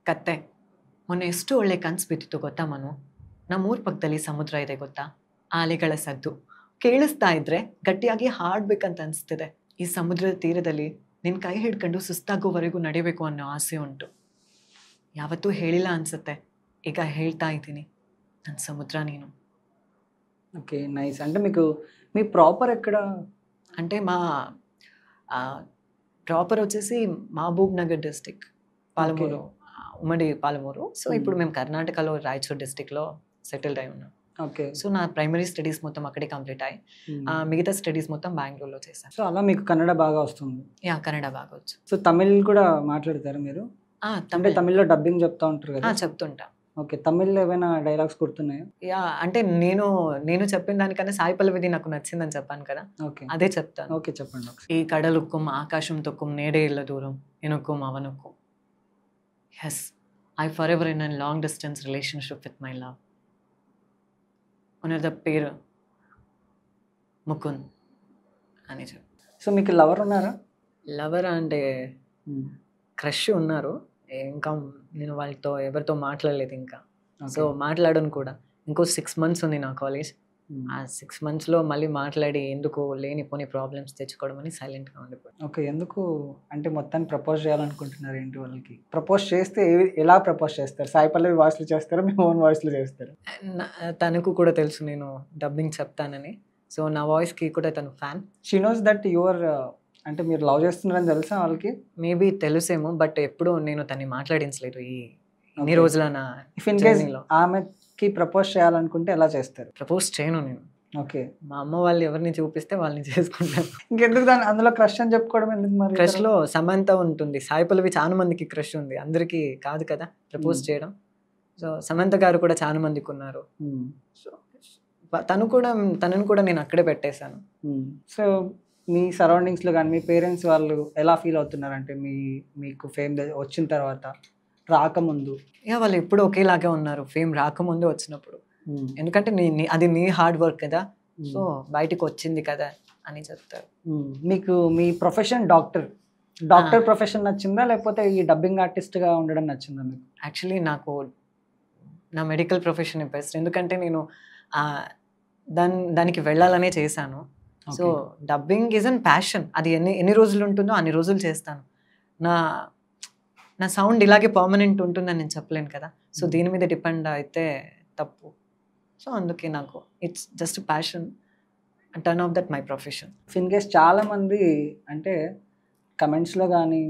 C: ಕತ್ತೆ, ಮೊನ್ನೆ ಎಷ್ಟು ಒಳ್ಳೆ ಕನ್ಸು ಬಿದ್ದಿತ್ತು ಗೊತ್ತಾ ಮನು? ನಮ್ಮೂರ ಪಕ್ಕದಲ್ಲಿ ಸಮುದ್ರ ಇದೆ ಗೊತ್ತಾ? ಆ ಅಲೆಗಳ ಸದ್ದು ಕೇಳಿಸ್ತಾ ಇದ್ರೆ ಗಟ್ಟಿಯಾಗಿ ಹಾಡ್ಬೇಕಂತ ಅನಿಸ್ತಿದೆ. ಈ ಸಮುದ್ರದ ತೀರದಲ್ಲಿ ನಿನ್ನ ಕೈ ಹಿಡ್ಕೊಂಡು ಸುಸ್ತಾಗೋವರೆಗೂ ನಡಿಬೇಕು ಅನ್ನೋ ಆಸೆ ಉಂಟು. ಯಾವತ್ತೂ ಹೇಳಿಲ್ಲ ಅನ್ಸುತ್ತೆ, ಈಗ ಹೇಳ್ತಾ ಇದ್ದೀನಿ, ನನ್ನ ಸಮುದ್ರ ನೀನು.
B: Okay, nice. అంటే మీకు మీ ప్రాపర్ ఎక్కడ?
C: అంటే మా ప్రాపర్ వచ్చేసి మహబూబ్ నగర్ డిస్టిక్, పాలమూరు, ఉమ్మడి పాలమూరు. సో ఇప్పుడు మేము కర్ణాటకలో రాయచూర్ డిస్టిక్లో సెటిల్డ్ అయి ఉన్నాం.
B: ఓకే.
C: సో నా ప్రైమరీ స్టడీస్ మొత్తం అక్కడే కంప్లీట్ అయ్యి మిగతా స్టడీస్ మొత్తం బెంగళూరులో చేశాను.
B: సో అలా మీకు కన్నడ బాగా వస్తుంది?
C: యా, కన్నడ బాగా వచ్చు.
B: సో తమిళ్ కూడా మాట్లాడతారు మీరు? అంటే తమిళ్లో డబ్బింగ్ చెప్తా ఉంటారు కదా?
C: చెప్తుంటా.
B: ఓకే, తమిళ్లో ఏమైనా డైలాగ్స్ గుర్తున్నాయా?
C: యా, అంటే నేను చెప్పిన దానికన్నా సాయి పల్లవిది నాకు నచ్చిందని చెప్పాను కదా,
B: ఓకే,
C: అదే చెప్తాను.
B: ఓకే, చెప్పండి.
C: ఈ కడలుక్కుం ఆకాశం తొక్కుం నేడే ఇళ్ళ దూరం ఎనుక్కుం అవనుక్కుం. Yes, I forever in a long distance relationship with my love. ఉన్నది పేరు ముకుంద్ అని చెప్పి.
B: సో మీకు లవర్ ఉన్నారా?
C: లవర్ అంటే క్రష్ ఉన్నారు. ఇంకా నేను వాళ్ళతో ఎవరితో మాట్లాడలేదు ఇంకా. సో మాట్లాడను కూడా. ఇంకో 6 months ఉంది నా కాలేజ్. ఆ 6 monthsలో మళ్ళీ మాట్లాడి ఎందుకు లేనిపోని ప్రాబ్లమ్స్ తెచ్చుకోవడం అని సైలెంట్గా ఉండిపోయి.
B: ఓకే, ఎందుకు అంటే మొత్తాన్ని ప్రపోజ్ చేయాలనుకుంటున్నారు ఏంటి వాళ్ళకి? ప్రపోజ్ చేస్తే ఎలా ప్రపోజ్ చేస్తారు? సాయి పల్లవి వాయిస్లో చేస్తారా, మీ ఓన్ వాయిస్లో చేస్తారు?
C: తనకు కూడా తెలుసు నేను డబ్బింగ్ చెప్తానని. సో నా వాయిస్కి కూడా తను fan.
B: She knows that your అంటే మీరు లవ్ చేస్తున్నారని తెలుసా వాళ్ళకి?
C: మేబీ తెలుసేమో, బట్ ఎప్పుడు నేను తన్ని మాట్లాడించలేదు ఇన్ని రోజుల నా.
B: ఇఫ్ ఇన్ కేస్ ఆమెకి ప్రపోజ్ చేయాలనుకుంటే ఎలా చేస్తారు?
C: ప్రపోజ్ చేయను నేను.
B: ఓకే,
C: మా అమ్మ వాళ్ళు ఎవరిని చూపిస్తే వాళ్ళని చేసుకుంటాను.
B: ఇంకెందుకు దాన్ని అందులో క్రష్ అని చెప్పుకోవడం ఎందుకు మరి?
C: క్రష్లో సమంత ఉంటుంది, సాయి పల్లవి చాలా మందికి క్రష్ ఉంది, అందరికీ కాదు కదా ప్రపోజ్ చేయడం. సో సమంత గారు కూడా చాలా మందికి ఉన్నారు. సో తనను కూడా నేను అక్కడే పెట్టేశాను.
B: సో మీ సరౌండింగ్స్లో కానీ మీ పేరెంట్స్ వాళ్ళు ఎలా ఫీల్ అవుతున్నారు? అంటే మీకు ఫేమ్ వచ్చిన తర్వాత, రాకముందు?
C: వాళ్ళు ఎప్పుడు ఒకేలాగే ఉన్నారు, ఫేమ్ రాకముందు వచ్చినప్పుడు. ఎందుకంటే అది నీ హార్డ్ వర్క్ కదా, సో బయటకు వచ్చింది కదా అని చెప్తారు.
B: మీకు మీ ప్రొఫెషన్ డాక్టర్ ప్రొఫెషన్ నచ్చిందా, లేకపోతే ఈ డబ్బింగ్ ఆర్టిస్ట్గా ఉండడం నచ్చిందా మీకు?
C: యాక్చువల్లీ నాకు నా మెడికల్ ప్రొఫెషన్ బెస్ట్. ఎందుకంటే నేను దానికి వెళ్ళాలనే చేశాను. So dubbing is an passion. అది ఎన్ని రోజులు ఉంటుందో అన్ని రోజులు చేస్తాను. నా సౌండ్ ఇలాగే పర్మనెంట్ ఉంటుందని నేను చెప్పలేను కదా. సో దీని మీద డిపెండ్ అయితే తప్పు. సో అందుకే నాకు it's just passion, turn off that my profession.
B: In case చాలామంది అంటే కమెంట్స్లో కానీ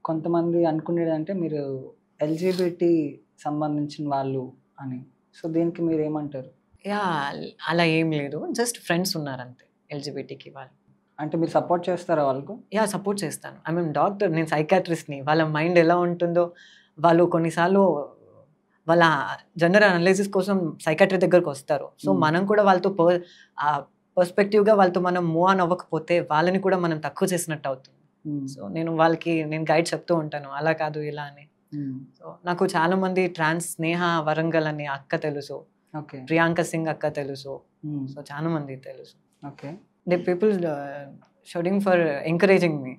B: కొంతమంది అనుకునేది అంటే మీరు LGBT సంబంధించిన వాళ్ళు అని. సో దీనికి మీరు ఏమంటారు?
C: యా, అలా ఏం లేదు, జస్ట్ ఫ్రెండ్స్ ఉన్నారు అంతే ఎల్జిబిటీకి వాళ్ళు.
B: అంటే మీరు సపోర్ట్ చేస్తారా వాళ్ళకు?
C: యా, సపోర్ట్ చేస్తాను. ఐ మీన్ డాక్టర్, నేను సైకాట్రిస్ట్ని. వాళ్ళ మైండ్ ఎలా ఉంటుందో, వాళ్ళు కొన్నిసార్లు వాళ్ళ జనరల్ అనాలిసిస్ కోసం సైకాట్రీ దగ్గరకు వస్తారు. సో మనం కూడా వాళ్ళతో పర్స్పెక్టివ్గా వాళ్ళతో మనం మూవ్ ఆన్ అవ్వకపోతే వాళ్ళని కూడా మనం తక్కువ చేసినట్టు అవుతుంది. సో నేను గైడ్ చెప్తూ ఉంటాను, అలా కాదు ఇలా అని. సో నాకు చాలా మంది ట్రాన్స్ స్నేహ వరంగల్ అనే అక్క తెలుసు,
B: ఓకే.
C: ప్రియాంక సింగ్ అక్క తెలుసు. సో చాలా మంది తెలుసు.
B: Okay.
C: They people shooting for encouraging me.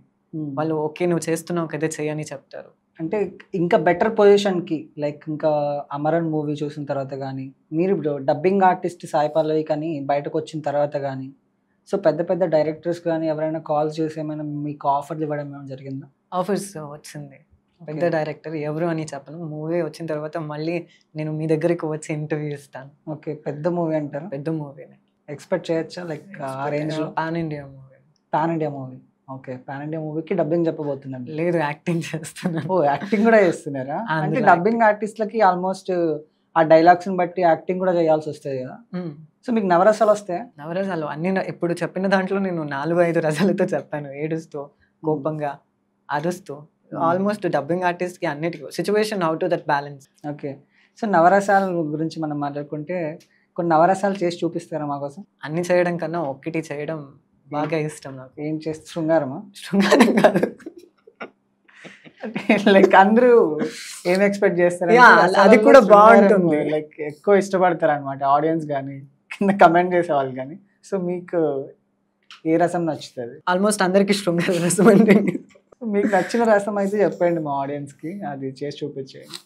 C: వాళ్ళు ఓకే నువ్వు చేస్తున్నావు కదా చేయని చెప్తారు.
B: అంటే ఇంకా బెటర్ పొజిషన్కి, లైక్ ఇంకా అమరన్ మూవీ చూసిన తర్వాత కానీ, మీరు డబ్బింగ్ ఆర్టిస్ట్ సాయి పల్లవి కానీ బయటకు వచ్చిన తర్వాత కానీ, సో పెద్ద పెద్ద డైరెక్టర్స్ కానీ ఎవరైనా కాల్ చేసి ఏమైనా మీకు ఆఫర్లు ఇవ్వడం ఏమైనా జరిగిందా?
C: ఆఫర్స్ వచ్చింది. పెద్ద డైరెక్టర్ ఎవరు అని చెప్పను, మూవీ వచ్చిన తర్వాత మళ్ళీ నేను మీ దగ్గరికి వచ్చి ఇంటర్వ్యూ ఇస్తాను.
B: ఓకే. పెద్ద మూవీ అంటారు?
C: పెద్ద మూవీని
B: ఎక్స్పెక్ట్ చేయొచ్చా? లైక్ ఆ రేంజ్లో
C: pan India movie.
B: Pan India movie. Okay. Pan India మూవీకి డబ్బింగ్ చెప్పబోతున్నాను.
C: లేదు, యాక్టింగ్ చేస్తున్నాను.
B: ఓ, యాక్టింగ్ కూడా చేస్తున్నారా? అంటే
C: అందులో
B: డబ్బింగ్ ఆర్టిస్ట్లకి ఆల్మోస్ట్ ఆ డైలాగ్స్ని బట్టి యాక్టింగ్ కూడా చేయాల్సి వస్తుంది కదా. సో మీకు నవరసాలు వస్తాయి?
C: నవరసాలు అన్ని ఎప్పుడు చెప్పిన దాంట్లో నేను 4-5 రసాలతో చెప్పాను, ఏడుస్తూ, కోపంగా, అరుస్తూ. ఆల్మోస్ట్ డబ్బింగ్ ఆర్టిస్ట్కి అన్నిటికీ situation how to that balance.
B: Okay. So నవరసాల గురించి మనం మాట్లాడుకుంటే కొన్ని నవరసాలు చేసి చూపిస్తారా మా కోసం?
C: అన్ని చేయడం కన్నా ఒక్కటి చేయడం బాగా ఇష్టం నాకు.
B: ఏం చేస్తే శృంగారమా?
C: శృంగారం కాదు,
B: లైక్ అందరూ ఏం ఎక్స్పెక్ట్ చేస్తారు?
C: అది కూడా బాగుంటుంది.
B: లైక్ ఎక్కువ ఇష్టపడతారు అనమాట ఆడియన్స్ కానీ, కింద కమెంట్ చేసే వాళ్ళు కానీ. సో మీకు ఏ రసం నచ్చుతుంది?
C: ఆల్మోస్ట్ అందరికి శృంగార రసం అంటే.
B: మీకు నచ్చిన రసం అయితే చెప్పండి మా ఆడియన్స్కి, అది చేసి చూపించేయండి.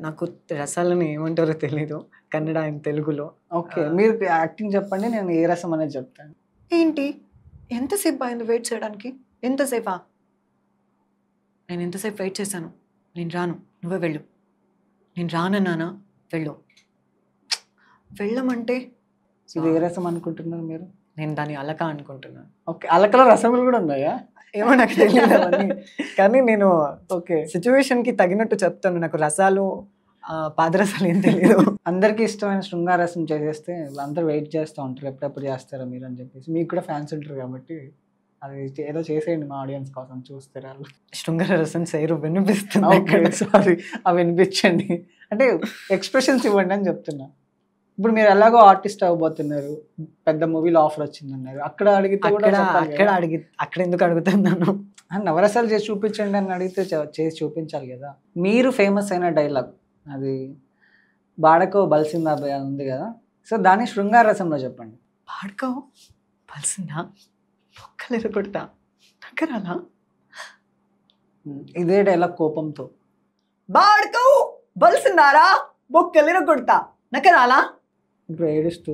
C: నాకు రసాలను ఏమంటారో తెలీదు, కన్నడ అండ్ తెలుగులో.
B: ఓకే. మీరు యాక్టింగ్ చెప్పండి, నేను ఏ రసం అనేది చెప్తాను.
C: ఏంటి ఎంతసేపు అయింది వెయిట్ చేయడానికి? ఎంతసేపా? నేను ఎంతసేపు వెయిట్ చేశాను? నేను రాను, నువ్వే వెళ్ళు. నేను రానన్నానా? వెళ్ళు. వెళ్ళమంటే
B: ఇది ఏ రసం అనుకుంటున్నారు మీరు?
C: నేను దాన్ని అలక అనుకుంటున్నాను.
B: ఓకే. అలకలో రసములు కూడా ఉన్నాయా?
C: ఏమో నాకు తెలియదు అవన్నీ. కానీ నేను
B: ఓకే
C: సిచ్యువేషన్కి తగినట్టు చెప్తాను. నాకు రసాలు పాదరసాలు ఏం తెలియదు.
B: అందరికీ ఇష్టమైన శృంగారసం చేసేస్తే అందరూ వెయిట్ చేస్తూ ఉంటారు, ఎప్పుడెప్పుడు చేస్తారా మీరు అని చెప్పేసి. మీకు కూడా ఫ్యాన్స్ ఉంటారు కాబట్టి అది ఏదో చేసేయండి మా ఆడియన్స్ కోసం, చూస్తారు వాళ్ళు.
C: శృంగార రసం చేయరు, వినిపిస్తుంది.
B: ఓకే, సారీ, అవి వినిపించండి. అంటే ఎక్స్ప్రెషన్స్ ఇవ్వండి అని చెప్తున్నా. ఇప్పుడు మీరు ఎలాగో ఆర్టిస్ట్ అవ్వబోతున్నారు, పెద్ద మూవీలో ఆఫర్ వచ్చిందన్నారు, అక్కడ అడిగితే కూడా
C: అక్కడ ఎందుకు అడుగుతున్నాను?
B: నవరసాలు చేసి చూపించండి అని అడిగితే చేసి చూపించాలి కదా. మీరు ఫేమస్ అయిన డైలాగ్ అది బాడకో బల్సిందా అని ఉంది కదా, సో దాన్ని శృంగార రసంలో చెప్పండి.
C: బాడకో బల్సిందా, బొక్కలు కొడతా దగ్గరాలా?
B: ఇదే డైలాగ్ కోపంతో.
C: బాడకో బల్సిందారా, బొక్కలు కొడతా నకరాలా?
B: ఇప్పుడు ఏడుస్తూ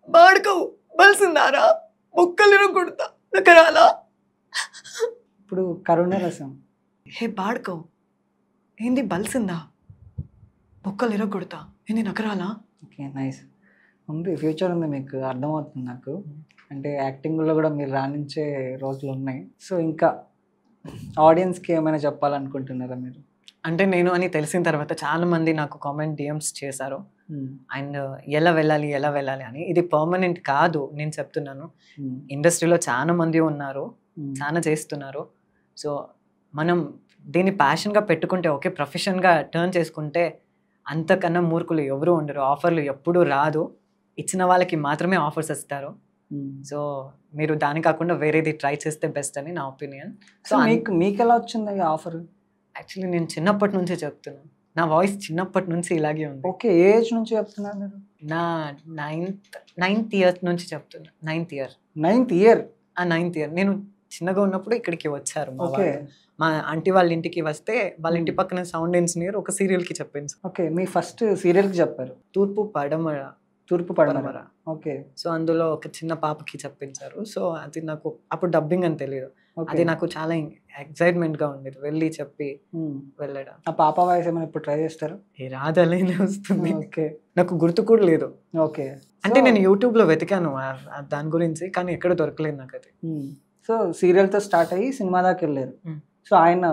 C: బాడకో బల్సిందారా, బొక్కలు కొడతా నకరాలా?
B: ఇప్పుడు కరుణ రసం.
C: హే బాడకో, ఏంది బల్సిందా, బొక్కలు ఎరగొడతా, ఏంది నకరాలా?
B: Okay, nice. ఉంది, ఫ్యూచర్ ఉంది మీకు, అర్థమవుతుంది నాకు. అంటే యాక్టింగ్లో కూడా మీరు రాణించే రోజులు ఉన్నాయి. సో ఇంకా ఆడియన్స్కి ఏమైనా చెప్పాలనుకుంటున్నారా మీరు?
C: అంటే నేను అని తెలిసిన తర్వాత చాలా మంది నాకు కామెంట్ డిఎమ్స్ చేశారు, అండ్ ఎలా వెళ్ళాలి అని. ఇది పర్మనెంట్ కాదు, నేను చెప్తున్నాను. ఇండస్ట్రీలో చాలా మంది ఉన్నారు, చాలా చేస్తున్నారు. సో మనం దీన్ని ప్యాషన్గా పెట్టుకుంటే, ఓకే ప్రొఫెషన్గా టర్న్ చేసుకుంటే అంతకన్నా మూర్ఖులు ఎవరు ఉండరు. ఆఫర్లు ఎప్పుడు రాదు, ఇచ్చిన వాళ్ళకి మాత్రమే ఆఫర్స్ ఇస్తారు. సో మీరు దాని కాకుండా వేరేది ట్రై చేస్తే బెస్ట్ అని నా ఒపీనియన్.
B: సో మీకు ఎలా వచ్చింది ఆఫర్?
C: యాక్చువల్లీ నేను చిన్నప్పటి నుంచే చెప్తున్నాను, నా వాయిస్ చిన్నప్పటి నుంచి ఇలాగే ఉంది.
B: ఓకే, ఏ ఏజ్ నుంచి చెప్తున్నారు మీరు?
C: నా నైన్త్ ఇయర్ నుంచి చెప్తున్నా. నైన్త్ ఇయర్ నేను చిన్నగా ఉన్నప్పుడు ఇక్కడికి వచ్చారు. మా ఆంటీ వాళ్ళ ఇంటికి వస్తే వాళ్ళ ఇంటి పక్కన సౌండ్ ఇంజనీర్ ఒక సీరియల్కి చెప్పింది.
B: ఓకే, మీ ఫస్ట్ సీరియల్కి చెప్పారు?
C: తూర్పు పడమర.
B: ఓకే.
C: సో అందులో ఒక చిన్న పాపకి చెప్పించారు. సో అది నాకు అప్పుడు డబ్బింగ్ అని తెలియదు, అది నాకు చాలా ఎక్సైట్మెంట్ గా ఉండేది వెళ్ళి చెప్పి వెళ్ళడం.
B: ఆ పాప వాయిస్ ఏమైనా ఇప్పుడు ట్రై చేస్తారు?
C: ఏ రాదలేనే వస్తుంది.
B: ఓకే,
C: నాకు గుర్తు కూడా లేదు.
B: ఓకే,
C: అంటే నేను యూట్యూబ్ లో వెతికాను దాని గురించి, కానీ ఎక్కడ దొరకలేదు నాకు అది.
B: సో సీరియల్తో స్టార్ట్ అయ్యి సినిమా దాకా వెళ్ళారు. సో ఆయన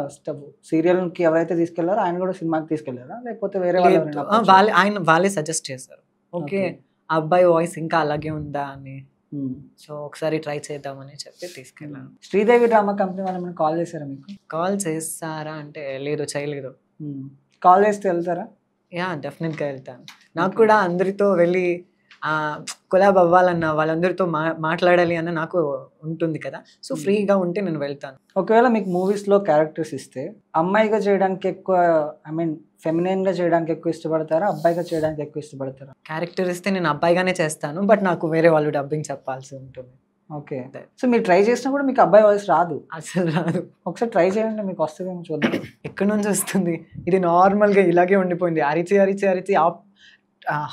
B: సీరియల్కి ఎవరైతే తీసుకెళ్లారో ఆయన కూడా సినిమాకి తీసుకెళ్లారా, లేకపోతే వేరే వాళ్ళు
C: లేదు,
B: ఎవరైనా approach అయ్యారా?
C: వాళ్ళే సజెస్ట్ చేశారు. Okay,
B: Okay.
C: ఆ అబ్బాయి వాయిస్ ఇంకా అలాగే ఉందా అని,
B: Hmm.
C: సో ఒకసారి ట్రై చేద్దామని చెప్పి తీసుకెళ్ళాను.
B: శ్రీదేవి డ్రామా కంపెనీ వాళ్ళు ఏమైనా కాల్ చేశారా మీకు?
C: కాల్ చేస్తారా అంటే లేదు, చేయలేదు.
B: కాల్ చేస్తే వెళ్తారా?
C: యా, డెఫినెట్గా వెళ్తాను. నాకు కూడా అందరితో వెళ్ళి కొలాబ్ అవ్వాలన్న, వాళ్ళందరితో మాట్లాడాలి అన్న నాకు ఉంటుంది కదా, సో ఫ్రీగా ఉంటే నేను వెళ్తాను.
B: ఒకవేళ మీకు మూవీస్లో క్యారెక్టర్స్ ఇస్తే అమ్మాయిగా చేయడానికి ఎక్కువ, ఐ మీన్ ఫెమినైన్గా చేయడానికి ఎక్కువ ఇష్టపడతారా, అబ్బాయిగా చేయడానికి ఎక్కువ ఇష్టపడతారా?
C: క్యారెక్టర్ ఇస్తే నేను అబ్బాయిగానే చేస్తాను, బట్ నాకు వేరే వాళ్ళు డబ్బింగ్ చెప్పాల్సి ఉంటుంది.
B: ఓకే, సో మీరు ట్రై చేసినా కూడా మీకు అబ్బాయి వాయిస్ రాదు?
C: అసలు రాదు.
B: ఒకసారి ట్రై చేయండి, మీకు వస్తుందేమో చూద్దాం.
C: ఎక్కడి నుంచి వస్తుంది? ఇది నార్మల్గా ఇలాగే ఉండిపోయింది. అరిచి అరిచి అరిచి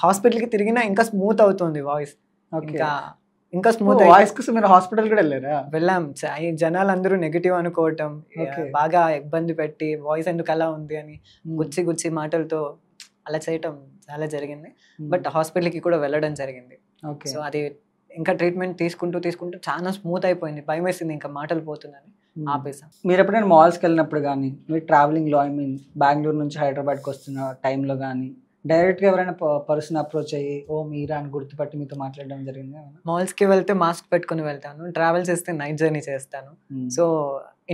C: హాస్పిటల్కి తిరిగినా ఇంకా స్మూత్ అవుతుంది వాయిస్.
B: ఓకే,
C: ఇంకా స్మూత్
B: వాయిస్ కోసం మీరు హాస్పిటల్ కూడా వెళ్ళారా?
C: వెళ్ళాం. ఈ జనాలు అందరూ నెగిటివ్ అనుకోవటం,
B: Okay.
C: బాగా ఇబ్బంది పెట్టి వాయిస్ ఎందుకు అలా ఉంది అని గుచ్చి గుచ్చి మాటలతో అలా చేయటం చాలా జరిగింది. బట్ హాస్పిటల్కి కూడా వెళ్ళడం జరిగింది.
B: ఓకే,
C: సో అది ఇంకా ట్రీట్మెంట్ తీసుకుంటూ తీసుకుంటూ చాలా స్మూత్ అయిపోయింది. భయం వేసింది ఇంకా మాటలు పోతుందని ఆపేసాం.
B: మీరు ఎప్పుడైనా మాల్స్కి వెళ్ళినప్పుడు కానీ, మీరు ట్రావెలింగ్లో, ఐ మీన్ బెంగళూరు నుంచి హైదరాబాద్కి వస్తున్న టైంలో కానీ డైరెక్ట్గా ఎవరైనా పర్సన్ అప్రోచ్ అయ్యి ఓ మీరా అని గుర్తుపట్టి మీతో మాట్లాడడం జరిగింది?
C: మాల్స్కి వెళ్తే మాస్క్ పెట్టుకుని వెళ్తాను. ట్రావెల్ చేస్తే నైట్ జర్నీ చేస్తాను. సో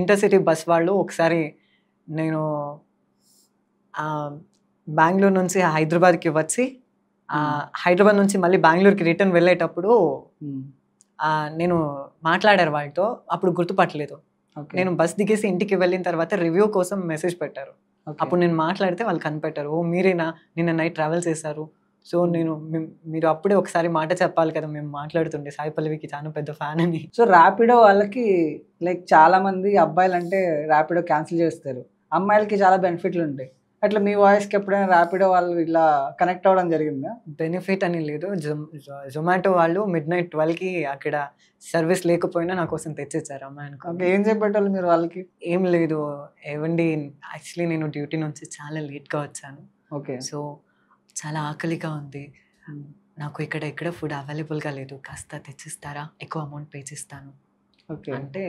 C: ఇంటర్సిటీ బస్ వాళ్ళు ఒకసారి నేను బెంగళూరు నుంచి హైదరాబాద్కి వచ్చి హైదరాబాద్ నుంచి మళ్ళీ బెంగళూరుకి రిటర్న్ వెళ్ళేటప్పుడు నేను మాట్లాడారు వాళ్ళతో, అప్పుడు గుర్తుపట్టలేదు. నేను బస్ దిగేసి ఇంటికి వెళ్ళిన తర్వాత రివ్యూ కోసం మెసేజ్ పెట్టారు. అప్పుడు నేను మాట్లాడితే వాళ్ళు కనిపెట్టారు, ఓ మీరేనా, నిన్న నైట్ ట్రావెల్ చేశారు. సో నేను మీరు అప్పుడే ఒకసారి మాట చెప్పాలి కదా, మేము మాట్లాడుతుండే సాయి పల్లవికి చాలా పెద్ద ఫ్యాన్ అని.
B: సో ర్యాపిడో వాళ్ళకి లైక్ చాలా మంది అబ్బాయిలు అంటే ర్యాపిడో క్యాన్సిల్ చేస్తారు, అమ్మాయిలకి చాలా బెనిఫిట్లు ఉంటాయి. అట్లా మీ వాయిస్కి ఎప్పుడైనా ర్యాపిడో వాళ్ళు ఇలా కనెక్ట్ అవ్వడం జరిగిందా?
C: బెనిఫిట్ అని లేదు. జొమాటో వాళ్ళు midnight 12కి అక్కడ సర్వీస్ లేకపోయినా నా కోసం తెచ్చేసారు అమ్మాయి.
B: ఓకే, ఏం చెప్పేటోళ్ళు మీరు వాళ్ళకి?
C: ఏం లేదు, ఏవండి యాక్చువల్లీ నేను డ్యూటీ నుంచి చాలా లేట్గా వచ్చాను.
B: ఓకే,
C: సో చాలా ఆకలిగా ఉంది, నాకు ఇక్కడ ఫుడ్ అవైలబుల్గా లేదు, కాస్త తెచ్చిస్తారా, ఎక్కువ అమౌంట్ పే చేస్తాను
B: ఓకే
C: అంటే,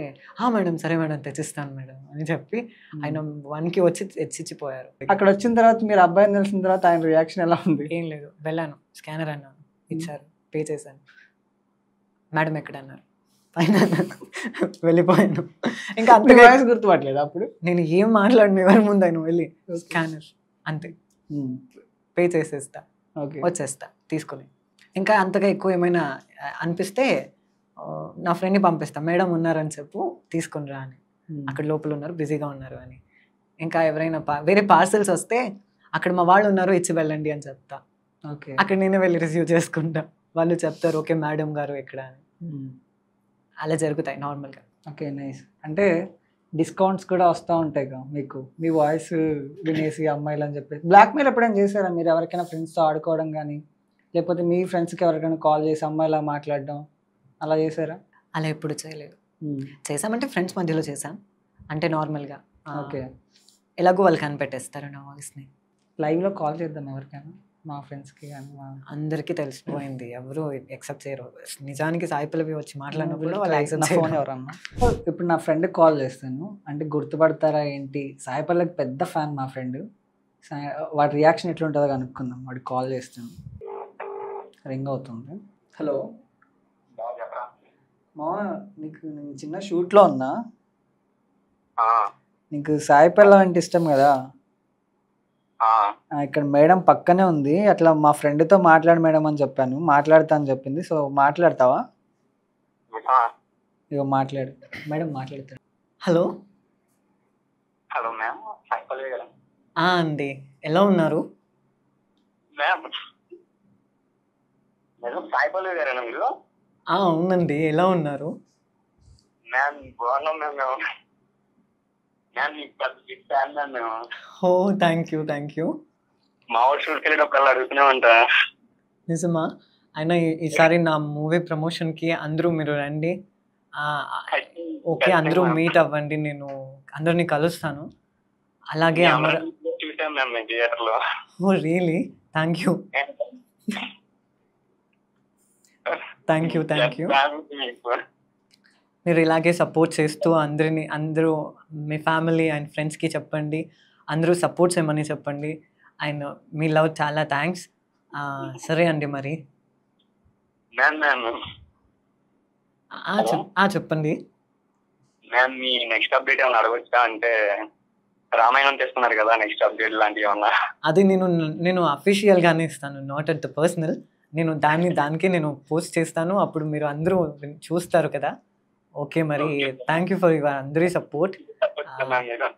C: మేడం సరే మేడం తెచ్చిస్తాను మేడం అని చెప్పి ఆయన 1కి వచ్చి తెచ్చిచ్చిపోయారు.
B: అక్కడ వచ్చిన తర్వాత మీరు అబ్బాయిని తెలిసిన తర్వాత ఆయన రియాక్షన్ ఎలా ఉంది?
C: ఏం లేదు, వెళ్ళాను, స్కానర్ అన్నాను, ఇచ్చారు, పే చేశాను. మేడం ఎక్కడ అన్నారు, పైన వెళ్ళిపోయాను. ఇంకా అంత
B: వాయిస్ గుర్తుపట్టలేదు అప్పుడు?
C: నేను ఏం మాట్లాడిన ఎవరి ముందు ఆయన వెళ్ళి స్కానర్ అంతే, పే చేసేస్తా,
B: ఓకే,
C: వచ్చేస్తా తీసుకొని. ఇంకా అంతగా ఎక్కువ ఏమైనా అనిపిస్తే నా ఫ్రెండ్ని పంపిస్తా, మేడం ఉన్నారని చెప్పు తీసుకొని రా అని, అక్కడ లోపల ఉన్నారు బిజీగా ఉన్నారు అని. ఇంకా ఎవరైనా వేరే పార్సల్స్ వస్తే అక్కడ మా వాళ్ళు ఉన్నారు ఇచ్చి వెళ్ళండి అని చెప్తా.
B: ఓకే,
C: అక్కడ నేనే వెళ్ళి రిసీవ్ చేసుకుంటా, వాళ్ళు చెప్తారు ఓకే మేడం గారు ఎక్కడ అని. అలా జరుగుతాయి నార్మల్గా.
B: Okay, nice. అంటే డిస్కౌంట్స్ కూడా వస్తూ ఉంటాయి కదా మీకు, మీ వాయిస్ వినేసి అమ్మాయిలు అని చెప్పేసి. బ్లాక్మెయిల్ ఎప్పుడైనా చేశారా మీరు ఎవరికైనా ఫ్రెండ్స్తో ఆడుకోవడం కానీ, లేకపోతే మీ ఫ్రెండ్స్కి ఎవరికైనా కాల్ చేసి అమ్మాయిలా మాట్లాడడం అలా చేశారా?
C: అలా ఎప్పుడు చేయలేదు. చేసామంటే ఫ్రెండ్స్ మధ్యలో చేసాం, అంటే నార్మల్గా.
B: ఓకే,
C: ఎలాగో వాళ్ళు కనిపెట్టేస్తారు నా వాయిస్ని.
B: లైవ్లో కాల్ చేద్దాం ఎవరికైనా, మా ఫ్రెండ్స్కి కానీ.
C: అందరికీ తెలిసిపోయింది, ఎవరు యాక్సెప్ట్ చేయరు. నిజానికి సాయి పల్లవి వచ్చి మాట్లాడినప్పుడు వాళ్ళు యాక్సెప్ట్
B: ఫోన్
C: చేయరు.
B: ఎవరన్నా ఇప్పుడు నా ఫ్రెండ్కి కాల్ చేస్తాను అంటే గుర్తుపడతారా ఏంటి, సాయి పల్లవికి పెద్ద ఫ్యాన్ మా ఫ్రెండ్, వాడి రియాక్షన్ ఎట్లుంటుందో కనుక్కుందాం. వాడికి కాల్ చేస్తాను, రింగ్ అవుతుంది. హలో మా, నీకు నేను చిన్న షూట్లో ఉన్నా, నీకు సాయి పల్లవి అంటే ఇష్టం కదా, ఇక్కడ మేడం పక్కనే ఉంది, అట్లా మా ఫ్రెండ్తో మాట్లాడు మేడం అని చెప్పాను, మాట్లాడతా అని చెప్పింది. సో మాట్లాడతావా? ఇక మాట్లాడు మేడం, మాట్లాడతాడు.
C: Hello
D: hello ma'am, Sai Pallavi గారు
C: అండి, ఎలా ఉన్నారు?
D: మ్యామ్, మేడం సాయి పల్లవి గారేనా మీరు?
C: అవునండి, ఎలా ఉన్నారు?
D: మ్యామ్ బాగున్నాం మ్యామ్. మ్యామ్ మీకు పెద్ద బిగ్ ఫ్యాన్ మ్యామ్ మేము.
C: ఓ థ్యాంక్ యూ.
D: మా ఊరు షూట్కి వెళ్ళేటప్పుడు అడుగుతూనే ఉంటా.
C: నిజమా? అయినా ఈసారి నా మూవీ ప్రమోషన్కి అందరూ మీరు రండి. ఓకే, అందరూ మీట్ అవ్వండి, నేను అందరినీ కలుస్తాను. అలాగే
D: చూసాం మ్యామ్ మేము థియేటర్లో.
C: Oh really? Thank you. మీరు ఇలాగే సపోర్ట్ చేస్తూ అందరూ మీ ఫ్యామిలీ అండ్ ఫ్రెండ్స్కి చెప్పండి, అందరూ సపోర్ట్ చేయమని చెప్పండి. అండ్ మీ లవ్ చాలా థ్యాంక్స్. సరే అండి మరి.
D: మ్యామ్ మ్యామ్
C: చెప్పండి.
D: మ్యామ్ మీ నెక్స్ట్ అప్డేట్ ఏమైనా అడగొచ్చా? అంటే రామాయణం తెస్తున్నారు కదా, నెక్స్ట్ అప్డేట్ లాంటివి ఏమన్నా?
C: అది నేను అఫీషియల్గానే ఇస్తాను, నాట్ అట్ ద పర్సనల్. నేను దానికి నేను పోస్ట్ చేస్తాను, అప్పుడు మీరు అందరూ చూస్తారు కదా. ఓకే మరి, థ్యాంక్ యూ ఫర్ యువర్ అందరి సపోర్ట్.
D: మ్యామ్ మీరు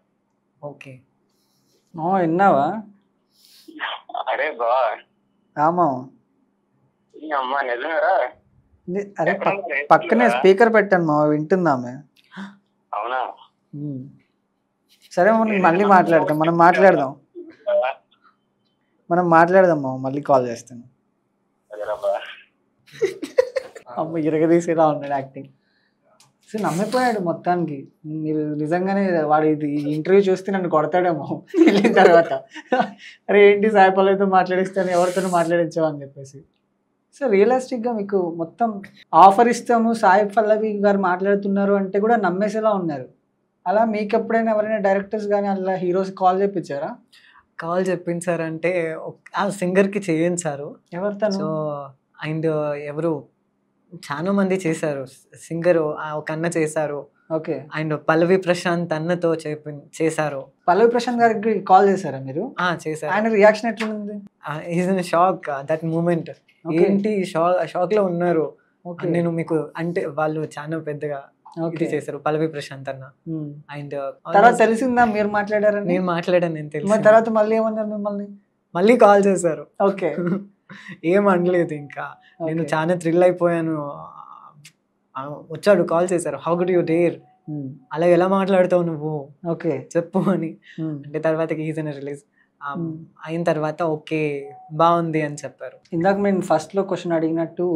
C: ఓకే.
B: విన్నావా?
D: అరే బా
B: ఆమా
D: అమ్మా నిజమేరా?
B: అరే పక్కనే స్పీకర్ పెట్టాను మా, వింటుందామె.
D: అవునా?
B: సరే మనం మళ్ళీ మాట్లాడదాం, మాట్లాడదాం మా, మళ్ళీ కాల్ చేస్తాను. అమ్మ ఇరగదీసేలా ఉన్నాడు యాక్టింగ్. సో నమ్మిపోయాడు మొత్తానికి. మీరు నిజంగానే వాడు ఇది ఇంటర్వ్యూ చూస్తే నన్ను కొడతాడేమో వెళ్ళిన తర్వాత. అరే ఏంటి సాయి పల్లవితో మాట్లాడిస్తాను, ఎవరితోనూ మాట్లాడించావు అని చెప్పేసి. సో రియలిస్టిక్గా మీకు మొత్తం ఆఫర్ ఇస్తాము, సాయి పల్లవి గారు మాట్లాడుతున్నారు అంటే కూడా నమ్మేసేలా ఉన్నారు. అలా మీకు ఎప్పుడైనా ఎవరైనా డైరెక్టర్స్ కానీ అలా హీరోస్ కాల్ చేయించారా?
C: కాల్ చెప్పించారంటే ఆ సింగర్కి చేయించారు.
B: ఎవరితోనూ?
C: సో అండ్ ఎవరు చాలా మంది చేశారు. సింగర్ ఒక అన్న చేశారు.
B: ఓకే.
C: అండ్ పల్లవి ప్రశాంత్ అన్నతో చేశారు.
B: పల్లవి ప్రశాంత్ గారికి కాల్ చేశారా మీరు?
C: చేశారు.
B: ఆయన రియాక్షన్ ఎట్లుంది?
C: Is in shock that moment. ఏంటి షాక్ లో ఉన్నారు. నేను మీకు అంటే వాళ్ళు చాలా పెద్దగా ఇది చేశారు పల్లవి ప్రశాంత్ అన్న. అండ్
B: తర్వాత తెలిసిందా మీరు మాట్లాడారని?
C: నేను మాట్లాడాను, నేను తెలుసు.
B: తర్వాత మళ్ళీ ఏమన్నారు మిమ్మల్ని?
C: మళ్ళీ కాల్ చేశారు.
B: ఓకే.
C: ఏం అనలేదు ఇంకా. నేను చాలా థ్రిల్ అయిపోయాను. వచ్చాడు, కాల్ చేశారు. హౌ గుడ్ యూ డేర్, అలా ఎలా మాట్లాడుతావు నువ్వు,
B: ఓకే
C: చెప్పు అని. అంటే తర్వాత ఈజీనే రిలీజ్ అయిన తర్వాత ఓకే బాగుంది అని చెప్పారు.
B: ఇందాక నేను ఫస్ట్లో క్వశ్చన్ అడిగినట్టు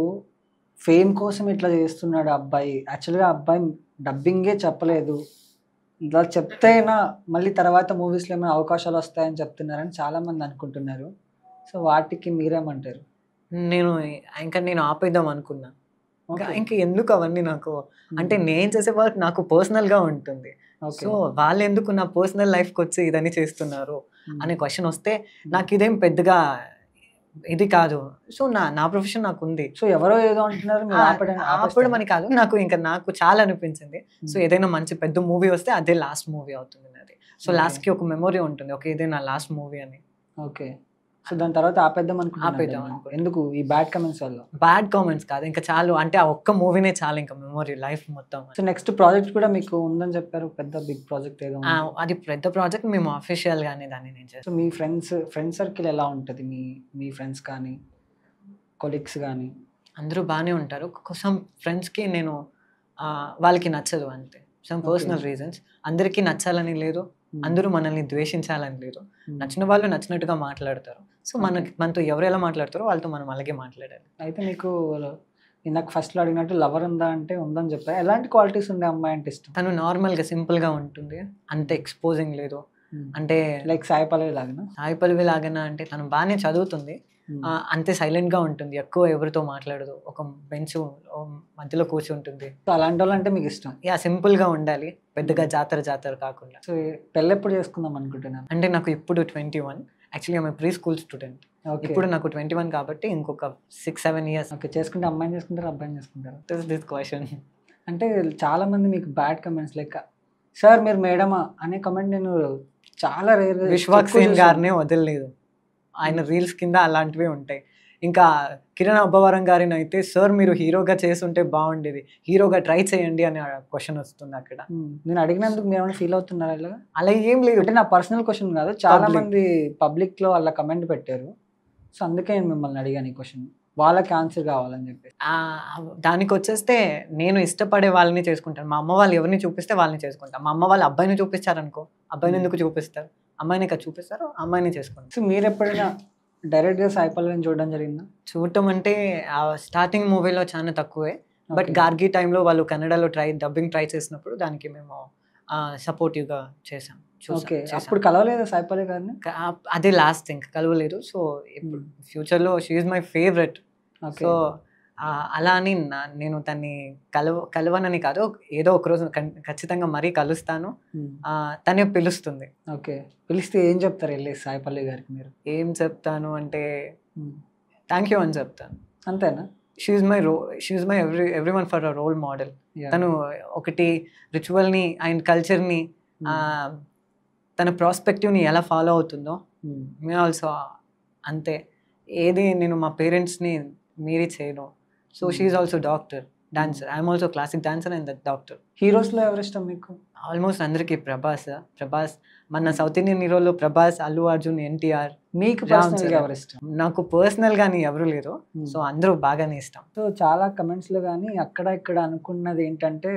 B: ఫేమ్ కోసం ఇట్లా చేస్తున్నాడు అబ్బాయి. యాక్చువల్గా అబ్బాయి డబ్బింగే చెప్పలేదు, ఇలా చెప్తేనా మళ్ళీ తర్వాత మూవీస్లో ఏమైనా అవకాశాలు వస్తాయని చెప్తున్నారని చాలామంది అనుకుంటున్నారు. సో వాటికి మీరేమంటారు?
C: నేను ఆపేద్దాం అనుకున్నా. ఇంకా ఎందుకు అవన్నీ నాకు, అంటే నేను చేసే వర్క్ నాకు పర్సనల్గా ఉంటుంది. సో వాళ్ళు ఎందుకు నా పర్సనల్ లైఫ్కి వచ్చి ఇదని చేస్తున్నారు అనే క్వశ్చన్ వస్తే నాకు ఇదేం పెద్దగా ఇది కాదు. సో నా ప్రొఫెషన్ నాకు ఉంది.
B: సో ఎవరో ఏదో అంటున్నారు,
C: ఆపడం అని కాదు. నాకు చాలా అనిపించింది. సో ఏదైనా మంచి పెద్ద మూవీ వస్తే అదే లాస్ట్ మూవీ అవుతుంది నాది. సో లాస్ట్కి ఒక మెమొరీ ఉంటుంది, ఓకే ఇదే నా లాస్ట్ మూవీ అని.
B: ఓకే. సో దాని తర్వాత ఆపేద్దాం అనుకుంటున్నాను. ఎందుకు ఈ బ్యాడ్ కామెంట్స్ వల్ల?
C: బ్యాడ్ కామెంట్స్ కాదు, ఇంకా చాలు. అంటే ఆ ఒక్క మూవీనే చాలు, ఇంకా మెమొరీ లైఫ్ మొత్తం.
B: సో నెక్స్ట్ ప్రాజెక్ట్ కూడా మీకు ఉందని చెప్పారు, పెద్ద బిగ్ ప్రాజెక్ట్ ఏదో.
C: అది పెద్ద ప్రాజెక్ట్, మేము అఫీషియల్ గానే దాన్ని నేను చేస్తాను.
B: సో మీ ఫ్రెండ్ సర్కిల్ ఎలా ఉంటుంది? మీ ఫ్రెండ్స్ కానీ కొలీగ్స్ కానీ
C: అందరూ బాగానే ఉంటారు. సమ్ ఫ్రెండ్స్కి నేను వాళ్ళకి నచ్చదు అంతే, సమ్ పర్సనల్ రీజన్స్. అందరికీ నచ్చాలని లేదు, అందరూ మనల్ని ద్వేషించాలని లేదు. నచ్చిన వాళ్ళు నచ్చినట్టుగా మాట్లాడతారు. సో మనతో ఎవరు ఎలా మాట్లాడతారో వాళ్ళతో మనం అలాగే మాట్లాడాలి.
B: అయితే మీకు ఇందాక ఫస్ట్లో అడిగినట్టు లవర్ ఉందా అంటే ఉందని చెప్పారు. ఎలాంటి క్వాలిటీస్ ఉండే అమ్మాయి అంటే ఇష్టం?
C: తను నార్మల్గా సింపుల్గా ఉంటుంది, అంత ఎక్స్పోజింగ్ లేదు. అంటే
B: లైక్ సాయి పల్లవి లాగా?
C: సాయి పల్లవి లాగానా అంటే తను బాగానే చదువుతుంది, అంతే సైలెంట్గా ఉంటుంది, ఎక్కువ ఎవరితో మాట్లాడదు, ఒక బెంచ్ మధ్యలో కూర్చుంటుంది.
B: సో అలాంటి వాళ్ళు అంటే మీకు ఇష్టం?
C: సింపుల్గా ఉండాలి, పెద్దగా జాతర కాకుండా.
B: సో పెళ్ళి ఎప్పుడు చేసుకుందాం అనుకుంటున్నాను?
C: అంటే నాకు ఇప్పుడు 21. యాక్చువల్లీ ఆమె ప్రీ స్కూల్ స్టూడెంట్. ఇప్పుడు నాకు 21 కాబట్టి ఇంకొక 6-7 years.
B: ఓకే. చేసుకుంటే అమ్మాయిని చేసుకుంటారు, అబ్బాయిని చేసుకుంటారు?
C: This question.
B: అంటే చాలా మంది మీకు బ్యాడ్ కమెంట్స్ లైక్ సార్ మీరు మేడమా అనే కమెంట్ నేను చాలా రేర్.
C: విశ్వాక్ సేన్ గారినే వదలలేదు, ఆయన రీల్స్ కింద అలాంటివి ఉంటాయి. ఇంకా కిరణ్ అబ్బవరం గారిని అయితే సార్ మీరు హీరోగా చేస్తుంటే బాగుండేది, హీరోగా ట్రై చేయండి అనే క్వశ్చన్ వస్తుంది అక్కడ.
B: నేను అడిగినందుకు మీరు ఏమైనా ఫీల్ అవుతున్నారా? ఇలా
C: అలా ఏం లేదు,
B: అంటే నా పర్సనల్ క్వశ్చన్ కాదు, చాలా మంది పబ్లిక్లో అలా కమెంట్ పెట్టారు. సో అందుకే నేను మిమ్మల్ని అడిగాను ఈ క్వశ్చన్, వాళ్ళకి ఆన్సర్ కావాలని చెప్పి.
C: దానికి వచ్చేస్తే నేను ఇష్టపడే వాళ్ళని చేసుకుంటాను. మా అమ్మ వాళ్ళు ఎవరిని చూపిస్తే వాళ్ళని చేసుకుంటాను. మా అమ్మ వాళ్ళు అబ్బాయిని చూపిస్తారనుకో, అబ్బాయిని ఎందుకు చూపిస్తారు, అమ్మాయిని ఇక్కడ చూపిస్తారు, అమ్మాయిని చేసుకుంటారు.
B: సో మీరు ఎప్పుడైనా డైరెక్ట్గా సాయి పల్లవిని చూడడం జరిగిందా?
C: చూడటం అంటే స్టార్టింగ్ మూవీలో చాలా తక్కువే, బట్ గార్గి టైంలో వాళ్ళు కన్నడలో డబ్బింగ్ ట్రై చేసినప్పుడు దానికి మేము సపోర్టివ్గా చేసాం.
B: ఓకే. అప్పుడు కలవలేదు సాయి పల్లవి గారిని?
C: అదే లాస్ట్ థింగ్, కలవలేదు. సో ఇప్పుడు ఫ్యూచర్లో she is my favourite. So అలా అని నేను తన్ని కలవనని కాదు, ఏదో ఒక రోజు ఖచ్చితంగా మరీ కలుస్తాను. తనే పిలుస్తుంది.
B: ఓకే, పిలిస్తే ఏం చెప్తారు వెళ్ళి సాయి పల్లవి గారికి మీరు?
C: ఏం చెప్తాను అంటే థ్యాంక్ యూ అని చెప్తాను.
B: అంతేనా?
C: She my every one for a role model.
B: Yeah.
C: తను ఒకటి రిచువల్ని అండ్ కల్చర్ని తన ప్రాస్పెక్టివ్ని ఎలా ఫాలో అవుతుందో మే ఆల్సో అంతే. ఏది నేను మా పేరెంట్స్ని మీరీ చేయను. So she also doctor, dancer. I'm also classic dancer and doctor.
B: హీరోస్లో ఎవరు ఇష్టం మీకు?
C: ఆల్మోస్ట్ అందరికీ ప్రభాస్. మన సౌత్ ఇండియన్ హీరోలో ప్రభాస్, అల్లు అర్జున్, ఎన్టీఆర్.
B: మీకు
C: రామ్
B: personal గా
C: చరణ్.
B: ఎవరు ఇష్టం?
C: నాకు పర్సనల్ గానీ ఎవరు లేరు. సో అందరూ బాగానే ఇష్టం.
B: సో చాలా కమెంట్స్లో కానీ అక్కడ ఇక్కడ అనుకున్నది ఏంటంటే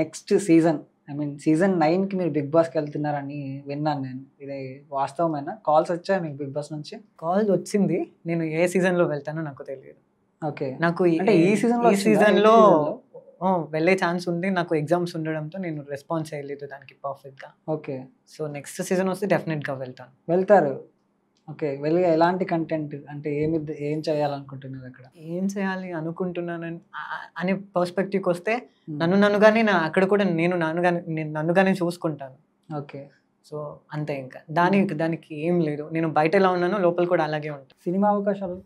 B: next season, I mean season 9కి మీరు బిగ్ బాస్కి వెళ్తున్నారని విన్నాను నేను. ఇది వాస్తవమేనా? కాల్స్ వచ్చాయి మీకు బిగ్ బాస్ నుంచి?
C: కాల్ వచ్చింది. నేను ఏ సీజన్లో వెళ్తానో నాకు తెలియదు.
B: ఓకే,
C: నాకు
B: అంటే ఈ సీజన్లో
C: సీజన్లో వెళ్ళే ఛాన్స్ ఉంది. నాకు ఎగ్జామ్స్ ఉండడంతో నేను రెస్పాన్స్ చేయలేదు దానికి పర్ఫెక్ట్గా.
B: ఓకే,
C: సో నెక్స్ట్ సీజన్ వస్తే డెఫినెట్గా వెళ్తాను.
B: వెళ్తారు. ఓకే, వెళ్ళి ఎలాంటి కంటెంట్ అంటే ఏం చేయాలనుకుంటున్నారు అక్కడ?
C: ఏం చేయాలి అనుకుంటున్నానని అనే పర్స్పెక్టివ్కి వస్తే నన్నుగానే అక్కడ కూడా నేను నన్నుగానే చూసుకుంటాను.
B: ఓకే,
C: సో అంతే. ఇంకా దానికి ఏం లేదు. నేను బయట ఎలా ఉన్నానో లోపల కూడా అలాగే ఉంటాను.
B: సినిమా అవకాశాలు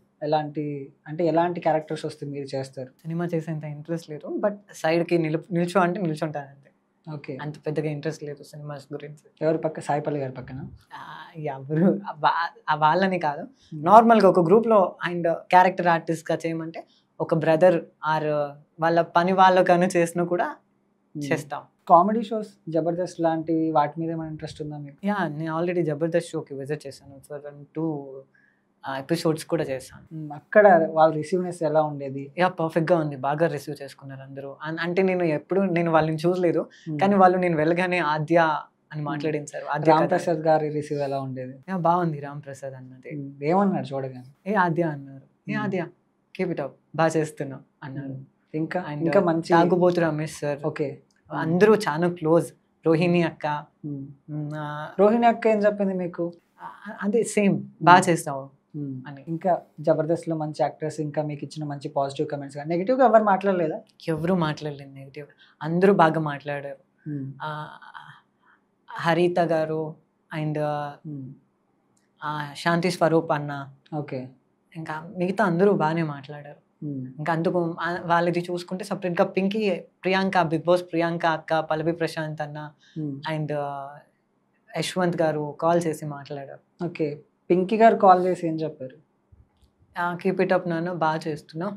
B: ఎలాంటి క్యారెక్టర్స్ వస్తే మీరు చేస్తారు?
C: సినిమా చేసేంత ఇంట్రెస్ట్ లేదు, బట్ సైడ్కి నిల్చో అంటే నిల్చుంటాను అంతే.
B: ఓకే,
C: అంత పెద్దగా ఇంట్రెస్ట్ లేదు సినిమాస్ గురించి.
B: ఎవరి పక్క? సాయి పల్లవి గారి పక్కన?
C: ఎవరు వాళ్ళని కాదు, నార్మల్గా ఒక గ్రూప్లో అండ్ క్యారెక్టర్ ఆర్టిస్ట్గా చేయమంటే ఒక బ్రదర్ ఆర్ వాళ్ళ పని వాళ్ళకను చేసినా కూడా చేస్తాం.
B: కామెడీ షోస్, జబర్దస్త్ లాంటివి వాటి మీద ఏమైనా ఇంట్రెస్ట్ ఉందా మీకు?
C: నేను ఆల్రెడీ జబర్దస్త్ షోకి విజిట్ చేశాను. ఫర్ 2 ఎపిసోడ్స్ కూడా చేశాను.
B: అక్కడ వాళ్ళ రిసీవ్నెస్ ఎలా ఉండేది?
C: పర్ఫెక్ట్గా ఉంది. బాగా రిసీవ్ చేసుకున్నారు అందరూ. అంటే నేను వాళ్ళని చూడలేదు, కానీ వాళ్ళు నేను వెళ్ళగానే ఆద్య అని మాట్లాడించారు.
B: రామ్ ప్రసాద్ గారి రిసీవ్ ఎలా ఉండేది?
C: బాగుంది. రామ్ ప్రసాద్ అన్నది
B: ఏమన్నారు చూడగానే?
C: ఆద్య అన్నారు. ఆద్య కీప్ ఇట్ అప్, బాగా చేస్తున్నావు అన్నారు.
B: ఇంకా మంచి
C: తాగుబోతు రమేష్ సార్.
B: ఓకే,
C: అందరూ చాలా క్లోజ్. రోహిణి అక్క
B: ఏం చెప్పింది మీకు?
C: అదే సేమ్, బాగా చేస్తావు అని.
B: ఇంకా జబర్దస్త్ లో మంచి యాక్టర్స్ ఇంకా మీకు ఇచ్చిన మంచి పాజిటివ్ కమెంట్స్ కానీ నెగిటివ్ గా ఎవరు మాట్లాడలేదా?
C: ఎవరు మాట్లాడలేదు నెగిటివ్. అందరూ బాగా మాట్లాడారు. హరిత గారు అండ్ శాంతి స్వరూప్ అన్న,
B: ఓకే,
C: ఇంకా మిగతా అందరూ బాగానే మాట్లాడారు. ఇంకా అందుకు వాళ్ళది చూసుకుంటే సపరేట్గా ప్రియాంక, బిగ్ బాస్ ప్రియాంక అక్క, పల్లవి ప్రశాంత్ అన్న అండ్ యశ్వంత్ గారు కాల్ చేసి మాట్లాడారు.
B: ఓకే, పింకీ గారు కాల్ చేసి ఏం చెప్పారు?
C: కీప్ ఇట్ అప్ నాన్న, బాగా చేస్తున్నావు,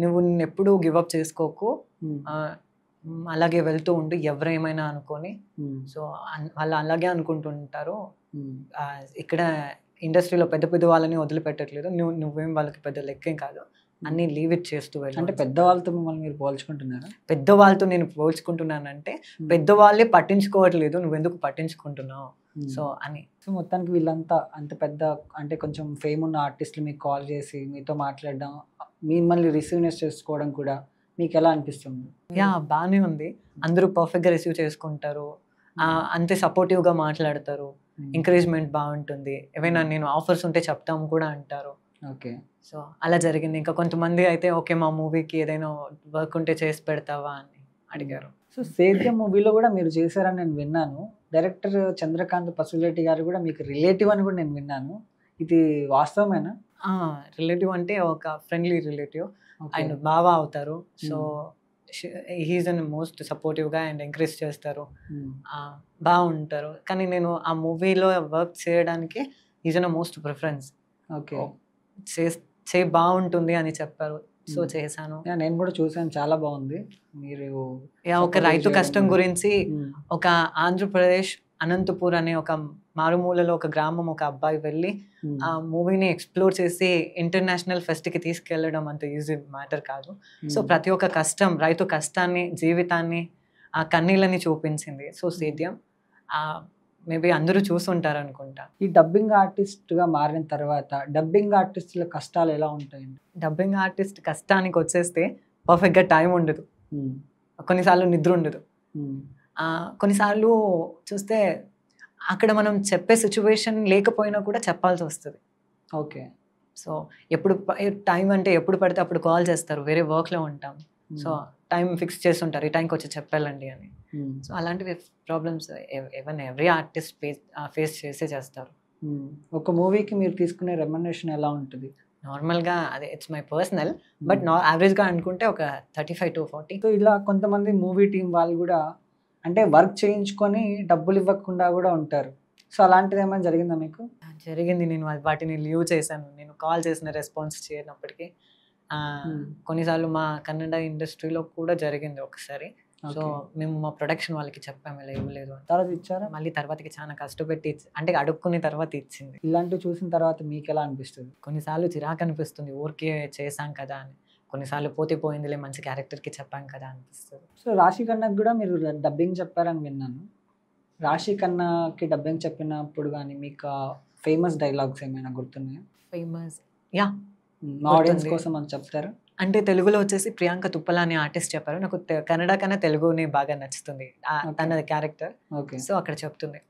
C: నువ్వు ఎప్పుడు గివ్ అప్ చేసుకోకు, అలాగే వెళ్తూ ఉండు, ఎవరేమైనా అనుకొని. సో వాళ్ళు అలాగే అనుకుంటుంటారు. ఇక్కడ ఇండస్ట్రీలో పెద్ద పెద్ద వాళ్ళని వదిలిపెట్టట్లేదు. నువ్వేం వాళ్ళకి పెద్ద లెక్కేం కాదు, అన్ని లీవ్ ఇట్ చేస్తూ వెళ్ళి.
B: అంటే పెద్దవాళ్ళతో మిమ్మల్ని మీరు పోల్చుకుంటున్నారా?
C: పెద్దవాళ్ళతో నేను పోల్చుకుంటున్నానంటే పెద్దవాళ్ళే పట్టించుకోవట్లేదు, నువ్వెందుకు పట్టించుకుంటున్నావు సో అని.
B: సో మొత్తానికి వీళ్ళంతా అంత పెద్ద అంటే కొంచెం ఫేమ్ ఉన్న ఆర్టిస్టులు మీకు కాల్ చేసి మీతో మాట్లాడడం, మిమ్మల్ని రిసీవ్నెస్ చేసుకోవడం కూడా మీకు ఎలా అనిపిస్తుంది?
C: బాగానే ఉంది. అందరూ పర్ఫెక్ట్గా రిసీవ్ చేసుకుంటారు, అంతే సపోర్టివ్గా మాట్లాడతారు, ఎంకరేజ్మెంట్ బాగుంటుంది. ఏమైనా నేను ఆఫర్స్ ఉంటే చెప్తాము కూడా అంటారు.
B: ఓకే, సో
C: అలా జరిగింది. ఇంకా కొంతమంది అయితే ఓకే మా మూవీకి ఏదైనా వర్క్ ఉంటే చేసి పెడతావా అని అడిగారు.
B: సో సేద్యం మూవీలో కూడా మీరు చేశారని నేను విన్నాను. డైరెక్టర్ చంద్రకాంత్ పసులెట్టి గారు కూడా మీకు రిలేటివ్ అని కూడా నేను విన్నాను. ఇది వాస్తవమేనా?
C: రిలేటివ్ అంటే ఒక ఫ్రెండ్లీ రిలేటివ్, అండ్ బాగా అవుతారు. సో హీఈస్ అన్ మోస్ట్ సపోర్టివ్గా అండ్ ఎంకరేజ్ చేస్తారు, బాగుంటారు. కానీ నేను ఆ మూవీలో వర్క్ చేయడానికి is an most preference.
B: Okay,
C: బాగుంటుంది అని చెప్పారు, సో చేశాను.
B: నేను కూడా చూసాను, చాలా బాగుంది. మీరు
C: ఒక రైతు కష్టం గురించి, ఒక ఆంధ్రప్రదేశ్ అనంతపూర్ అనే ఒక మారుమూలలో ఒక గ్రామం ఒక అబ్బాయి వెళ్ళి ఆ మూవీని ఎక్స్ప్లోర్ చేసి ఇంటర్నేషనల్ ఫెస్ట్కి తీసుకెళ్ళడం అంత ఈజీ మ్యాటర్ కాదు. సో ప్రతి ఒక్క కష్టం, రైతు కష్టాన్ని, జీవితాన్ని, ఆ కన్నీళ్ళని చూపించింది. సో సేద్యం మేబీ అందరూ చూస్తుంటారు అనుకుంటా.
B: ఈ డబ్బింగ్ ఆర్టిస్ట్గా మారిన తర్వాత డబ్బింగ్ ఆర్టిస్టుల కష్టాలు ఎలా ఉంటాయండి?
C: డబ్బింగ్ ఆర్టిస్ట్ కష్టానికి వచ్చేస్తే పర్ఫెక్ట్గా టైం ఉండదు, కొన్నిసార్లు నిద్ర ఉండదు, కొన్నిసార్లు చూస్తే అక్కడ మనం చెప్పే సిచ్యువేషన్ లేకపోయినా కూడా చెప్పాల్సి వస్తుంది.
B: ఓకే,
C: సో ఎప్పుడు టైం అంటే ఎప్పుడు పడితే అప్పుడు కాల్ చేస్తారు, వేరే వర్క్లో ఉంటాం. సో టైం ఫిక్స్ చేస్తుంటారు, ఈ టైంకి వచ్చి చెప్పాలండి అని. సో అలాంటివి ప్రాబ్లమ్స్ ఎవ్రీ ఆర్టిస్ట్ ఫేస్ చేస్తారు.
B: ఒక మూవీకి మీరు తీసుకునే రెమ్యునరేషన్ ఎలా ఉంటుంది?
C: నార్మల్గా అదే ఇట్స్ మై పర్సనల్, బట్ యావరేజ్గా అనుకుంటే ఒక 35 to 40.
B: సో ఇలా కొంతమంది మూవీ టీం వాళ్ళు కూడా అంటే వర్క్ చేయించుకొని డబ్బులు ఇవ్వకుండా కూడా ఉంటారు. సో అలాంటిది ఏమైనా జరిగిందా మీకు?
C: జరిగింది, నేను వాటిని లీవ్ చేశాను. నేను కాల్ చేసిన రెస్పాన్స్ చేయనప్పటికీ కొన్నిసార్లు మా కన్నడ ఇండస్ట్రీలో కూడా జరిగింది ఒకసారి. సో మేము మా ప్రొడక్షన్ వాళ్ళకి చెప్పాము ఇలా ఇవ్వలేదు అని.
B: తర్వాత ఇచ్చారా?
C: మళ్ళీ తర్వాతకి చాలా కష్టపెట్టి అంటే అడుక్కుని తర్వాత ఇచ్చింది.
B: ఇలాంటివి చూసిన తర్వాత మీకు ఎలా అనిపిస్తుంది?
C: కొన్నిసార్లు చిరాకు అనిపిస్తుంది, ఊరికే చేశాం కదా అని. కొన్నిసార్లు పోతే పోయిందిలే, మంచి క్యారెక్టర్కి చెప్పాం కదా అనిపిస్తుంది.
B: సో రాశి ఖన్నాకి కూడా మీరు డబ్బింగ్ చెప్పారని విన్నాను. రాశి ఖన్నాకి డబ్బింగ్ చెప్పినప్పుడు కానీ మీకు ఫేమస్ డైలాగ్స్ ఏమైనా గుర్తున్నాయా?
C: ఫేమస్ యా,
B: మా ఆడియన్స్ కోసం అని చెప్తారా?
C: అంటే తెలుగులో వచ్చేసి ప్రియాంక తుప్పల అనే ఆర్టిస్ట్ చెప్పారు. నాకు కన్నడ కన్నా తెలుగుని బాగా నచ్చుతుంది తన క్యారెక్టర్.
B: ఓకే.
C: సో అక్కడ చెప్తుంది,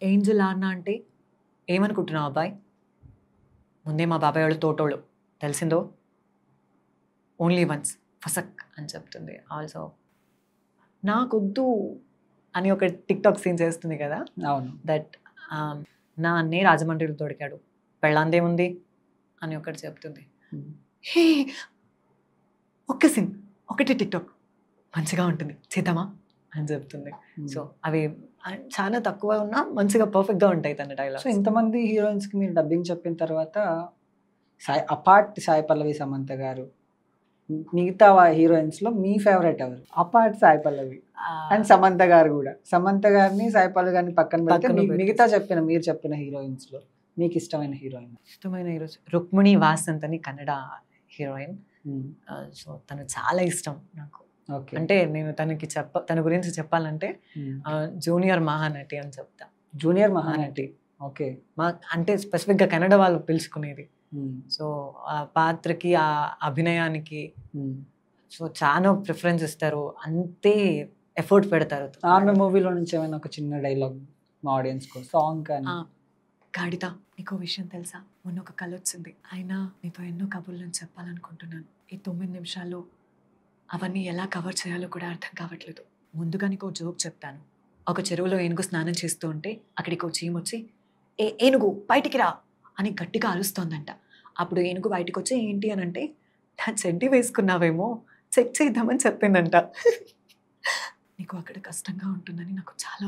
C: ఏంజల్ ఆర్నా అంటే ఏమనుకుంటున్నావు అబ్బాయి, ముందే మా బాబాయ్ వాళ్ళు తోటోళ్ళు తెలిసిందో, ఓన్లీ వన్స్ ఫసక్ అని చెప్తుంది. ఆల్సో నాకొద్దు అని ఒక టిక్టాక్ సీన్ చేస్తుంది కదా,
B: అవును.
C: దట్ నా అన్నే రాజమండ్రిలో దొరికాడు, పెళ్ళాందేముంది అని ఒకటి చెప్తుంది. హే ఒక్క సీన్ ఒకటి టిక్టాక్ మంచిగా ఉంటుంది చేద్దామా అని చెప్తుంది. సో అవి చాలా తక్కువ ఉన్నా మంచిగా పర్ఫెక్ట్గా ఉంటాయి తన డైలాగ్.
B: సో ఇంతమంది హీరోయిన్స్కి మీరు డబ్బింగ్ చెప్పిన తర్వాత అపార్ట్ సాయి పల్లవి, సమంత గారు, మిగతా హీరోయిన్స్లో మీ ఫేవరెట్ ఎవరు? అపార్ట్ సాయి పల్లవి అండ్ సమంత గారు కూడా. సమంత గారిని సాయి పల్లవి గారిని పక్కన పెడితే మిగతా మీరు చెప్పిన హీరోయిన్స్లో మీకు ఇష్టమైన హీరోయిన్?
C: ఇష్టమైన హీరోయిన్ రుక్మిణి వాసంత్ అని కన్నడ హీరోయిన్. సో తను చాలా ఇష్టం నాకు. అంటే నేను తన గురించి చెప్పాలంటే జూనియర్ మహానటి అని చెప్తా.
B: Junior Mahanati, okay.
C: అంటే స్పెసిఫిక్గా కన్నడ వాళ్ళు పిలుచుకునేది. సో ఆ పాత్రకి, ఆ అభినయానికి సో చాలా ప్రిఫరెన్స్ ఇస్తారు, అంతే ఎఫర్ట్ పెడతారు.
B: ఆమె మూవీలో నుంచి ఏమైనా ఒక చిన్న డైలాగ్ మా ఆడియన్స్ కోసం, సాంగ్ కానీ?
C: గాడిత, నీకో విషయం తెలుసా, మొన్న ఒక కళ వచ్చింది, అయినా నీతో ఎన్నో కబుర్లను చెప్పాలనుకుంటున్నాను. ఈ 9 నిమిషాల్లో అవన్నీ ఎలా కవర్ చేయాలో కూడా అర్థం కావట్లేదు. ముందుగా నీకు జోక్ చెప్తాను. ఒక చెరువులో ఏనుగు స్నానం చేస్తూ ఉంటే అక్కడికి ఒక చీమ వచ్చి, ఏనుగు బయటికి రా అని గట్టిగా అరుస్తోందంట. అప్పుడు ఏనుగు బయటకు వచ్చి ఏంటి అని అంటే, నా చెడ్డి వేసుకున్నావేమో చెక్ చేద్దామని చెప్పిందంట. నీకు అక్కడ కష్టంగా ఉంటుందని నాకు చాలా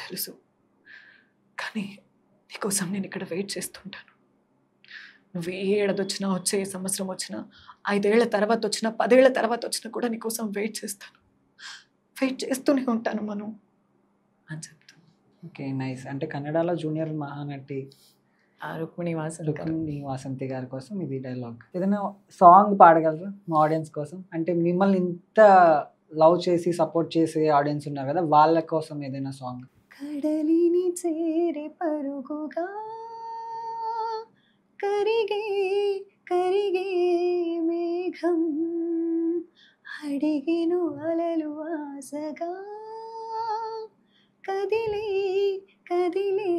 C: తెలుసు, కానీ నీకోసం నేను ఇక్కడ వెయిట్ చేస్తుంటాను. నువ్వు ఏ ఏడాది వచ్చినా, వచ్చే ఏ సంవత్సరం వచ్చినా, 5 ఏళ్ల తర్వాత వచ్చినా, 10 ఏళ్ల తర్వాత వచ్చినా కూడా నీకోసం వెయిట్ చేస్తాను, వెయిట్ చేస్తూనే ఉంటాను మనం అని చెప్తాను.
B: Okay, nice. అంటే కన్నడలో జూనియర్ మహానటి
C: రుక్మిణి
B: వాసంతి గారి కోసం ఇది డైలాగ్. ఏదైనా సాంగ్ పాడగలరా మా ఆడియన్స్ కోసం? అంటే మిమ్మల్ని ఇంత లవ్ చేసి సపోర్ట్ చేసే ఆడియన్స్ ఉన్నారు కదా, వాళ్ళ కోసం ఏదైనా సాంగ్.
C: కడలిని చేరి పరుగుగా కరిగే కరిగే మేఘం, అడిగిను అలలు ఆసగా కదిలే కదిలే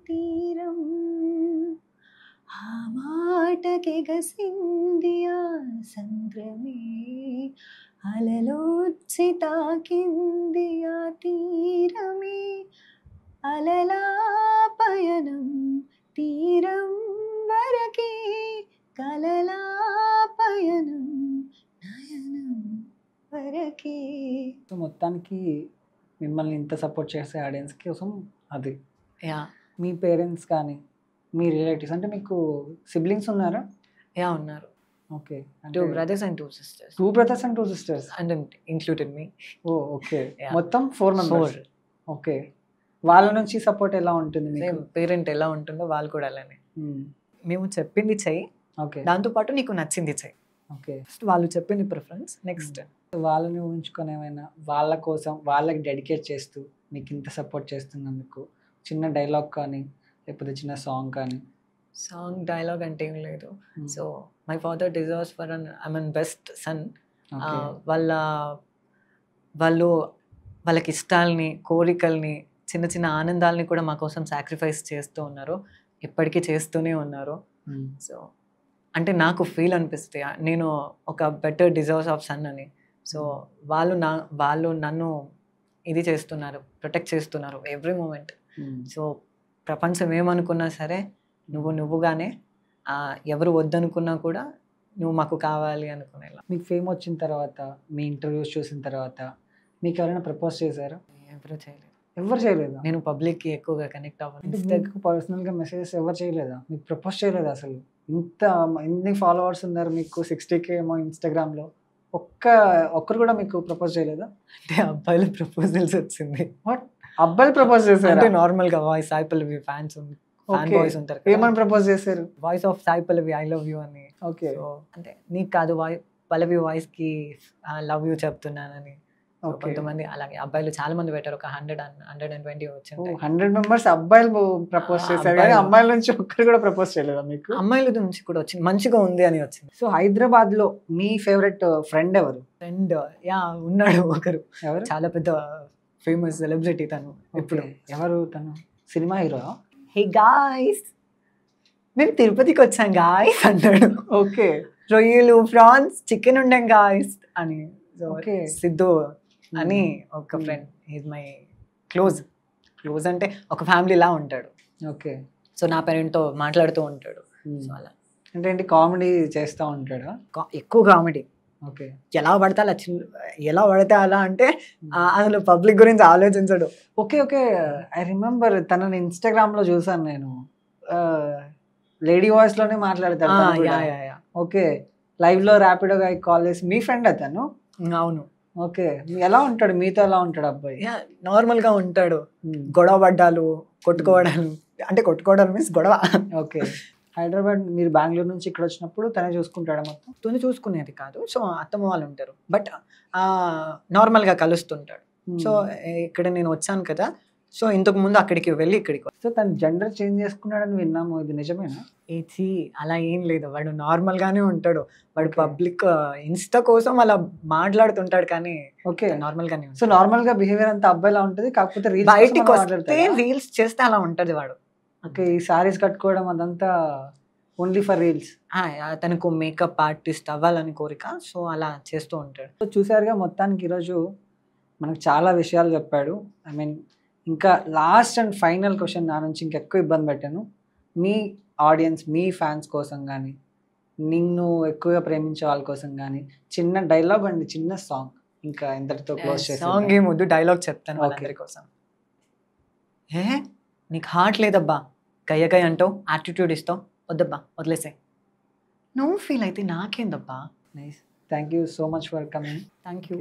C: తీరం, ఆ మాటకెగసింది ఆ సంద్రమే, అలలోచ్చి తాకింది ఆ తీరమే, అలలా పయనం తీరం వరకే, కలలా పయనం నయనం వరకే.
B: సో మొత్తానికి మిమ్మల్ని ఇంత సపోర్ట్ చేసే ఆడియన్స్ కోసం అది.
C: యా,
B: మీ పేరెంట్స్ కానీ మీ రిలేటివ్స్, అంటే మీకు సిబ్లింగ్స్ ఉన్నారా?
C: యా ఉన్నారు.
B: Okay,
C: 2 brothers and 2 sisters.
B: 2 brothers and 2 sisters
C: and included me.
B: Oh okay,
C: Yeah.
B: మొత్తం 4 మెంబర్స్. ఓకే, వాళ్ళ నుంచి సపోర్ట్ ఎలా ఉంటుంది మీకు?
C: పేరెంట్ ఎలా ఉంటుందో వాళ్ళు కూడా అలానే. మేము చెప్పింది చెయ్యి,
B: ఓకే,
C: దాంతోపాటు నీకు నచ్చింది చెయ్యి.
B: ఓకే,
C: ఫస్ట్ వాళ్ళు చెప్పింది ప్రిఫరెన్స్, నెక్స్ట్
B: వాళ్ళని ఊహించుకొని ఏమైనా వాళ్ళ కోసం వాళ్ళకి డెడికేట్ చేస్తూ మీకు ఇంత సపోర్ట్ చేస్తున్నందుకు చిన్న డైలాగ్ కానీ లేకపోతే చిన్న సాంగ్ కానీ?
C: సాంగ్ డైలాగ్ అంటే ఏం లేదు. So my father deserves for best sun. వాళ్ళకి ఇష్టాలని, కోరికల్ని, చిన్న చిన్న ఆనందాలని కూడా మా కోసం సాక్రిఫైస్ చేస్తూ ఉన్నారు, ఇప్పటికీ చేస్తూనే ఉన్నారు. సో అంటే నాకు ఫీల్ అనిపిస్తే నేను ఒక బెటర్ డిజర్వ్స్ ఆఫ్ సన్ అని. సో వాళ్ళు నన్ను ఇది చేస్తున్నారు, ప్రొటెక్ట్ చేస్తున్నారు ఎవ్రీ మూమెంట్. సో ప్రపంచం ఏమనుకున్నా సరే నువ్వుగానే ఎవరు వద్దనుకున్నా కూడా నువ్వు మాకు కావాలి అనుకునేలా.
B: మీకు ఫేమ్ వచ్చిన తర్వాత, మీ ఇంటర్వ్యూస్ చూసిన తర్వాత మీకు ఎవరైనా ప్రపోజ్ చేశారా?
C: ఎవరు చేయలేదు.
B: ఎవరు చేయలేదా?
C: నేను పబ్లిక్కి ఎక్కువగా కనెక్ట్
B: అంటే
C: అవ్వను.
B: మీకు పర్సనల్గా మెసేజెస్ ఎవరు చేయలేదా? మీకు ప్రపోజ్ చేయలేదా అసలు? ఇన్ని ఫాలోవర్స్ ఉన్నారు మీకు, 60K ఏమో ఇన్స్టాగ్రామ్లో, ఒక్కరు కూడా మీకు ప్రపోజ్ చేయలేదా?
C: అంటే అబ్బాయిల ప్రపోజల్స్ వచ్చింది.
B: వాట్, అబ్బాయిలు ప్రపోజ్ చేశారు?
C: అంటే నార్మల్గా voice Sai Pallavi fan boys ఉంటారు,
B: ఏమని ప్రపోజ్ చేశారు?
C: Voice of Sai Pallavi I love you అని.
B: ఓకే.
C: సో అంటే నీకు కాదు, పల్లవి వాయిస్ కి లవ్ యూ చెప్తున్నానని. So, కొంతమంది అలాగే అబ్బాయిలు చాలా మంది పెట్టారు, ఒక 120 వచ్చింది.
B: 100 మెంబర్స్ అబ్బాయిలు ప్రపోజ్ చేశారు కానీ అమ్మాయిల నుంచి ఒక్కరు కూడా ప్రపోజ్ చేయలేదా మీకు?
C: అమ్మాయిల నుంచి కూడా వచ్చింది, మంచిగా ఉంది అని వచ్చింది.
B: సో హైదరాబాద్ లో మీ ఫేవరెట్ ఫ్రెండ్ ఎవరు?
C: ఫ్రెండ్ ఉన్నాడు ఒకరు,
B: ఎవరు?
C: చాలా పెద్ద ఫేమస్ సెలబ్రిటీ తను. ఇప్పుడు
B: ఎవరు తను? Cinema hero?
C: హే గాయ్స్ మేము తిరుపతికి వచ్చాం గాయ్స్ అంటాడు.
B: ఓకే.
C: రొయ్యలు, ప్రాన్స్, చికెన్ ఉండాం గాయ్స్ అని.
B: Okay.
C: సిద్ధు అని ఒక ఫ్రెండ్, ఈజ్ మై క్లోజ్ అంటే ఒక ఫ్యామిలీలా ఉంటాడు.
B: ఓకే.
C: సో నా పేరెంట్తో మాట్లాడుతూ ఉంటాడు. సో అలా
B: అంటే ఏంటి, కామెడీ చేస్తూ ఉంటాడా?
C: ఎక్కువ కామెడీ.
B: ఓకే.
C: ఎలా పడితే అలా అంటే అసలు పబ్లిక్ గురించి ఆలోచించడు.
B: ఓకే. ఐ రిమెంబర్ తనని ఇన్స్టాగ్రామ్ లో చూసాను నేను, లేడీ వాయిస్ లోనే మాట్లాడతాడు తను కూడా. ఓకే. లైవ్ లో ర్యాపిడో కాల్ చేసి, మీ ఫ్రెండ్ అతను?
C: అవును.
B: ఓకే. ఎలా ఉంటాడు మీతో? ఎలా ఉంటాడు అబ్బాయి?
C: నార్మల్ గా ఉంటాడు, గొడవ పడ్డాలు, కొట్టుకోవడాలు, అంటే కొట్టుకోవడాలు మీన్స్ గొడవ.
B: ఓకే. హైదరాబాద్, మీరు బెంగళూరు నుంచి ఇక్కడ వచ్చినప్పుడు తనే చూసుకుంటాడా మొత్తం?
C: తను చూసుకునేది కాదు. సో అత్తమ్మ వాళ్ళు ఉంటారు, బట్ నార్మల్ గా కలుస్తుంటాడు. సో ఇక్కడ నేను వచ్చాను కదా, సో ఇంతకు ముందు అక్కడికి వెళ్ళి ఇక్కడికి.
B: సో తను జెండర్ చేంజ్ చేసుకున్నాడని విన్నాము, ఇది నిజమేనా?
C: ఏచి అలా ఏం లేదు, వాడు నార్మల్ గానే ఉంటాడు. వాడు పబ్లిక్ ఇన్స్టా కోసం అలా మాట్లాడుతుంటాడు కానీ
B: ఓకే
C: నార్మల్ గానే.
B: సో నార్మల్ గా బిహేవియర్ అంతా అబ్బాయిలా ఉంటది, కాకపోతే
C: బయటికి వస్తే రీల్స్ చేస్తే అలా ఉంటది వాడు.
B: ఓకే. ఈ సారీస్ కట్టుకోవడం అదంతా ఓన్లీ ఫర్ రీల్స్.
C: తనకు మేకప్ ఆర్టిస్ట్ అవ్వాలని కోరిక, సో అలా చేస్తూ ఉంటాడు.
B: సో చూసారుగా, మొత్తానికి ఈరోజు మనకు చాలా విషయాలు చెప్పాడు. ఐ మీన్ ఇంకా లాస్ట్ అండ్ ఫైనల్ క్వశ్చన్ నా నుంచి ఇంకెక్కువ ఇబ్బంది పెట్టాను. మీ ఆడియన్స్, మీ ఫ్యాన్స్ కోసం కానీ, నిన్ను ఎక్కువగా ప్రేమించే వాళ్ళ కోసం కానీ చిన్న డైలాగ్ అండ్ చిన్న సాంగ్, ఇంకా ఇంతటితో క్లోజ్ చేసి.
C: సాంగ్ ఏమొద్దు, డైలాగ్ చెప్తాను వాళ్ళందరి కోసం. నీకు హార్ట్ లేదబ్బా, గయ్య అంటావు, యాటిట్యూడ్ ఇస్తావు, వద్దబ్బా వదిలేసే, నువ్వు ఫీల్ అయితే నాకేందబ్బా.
B: Nice. Thank you so much for coming.
C: Thank you.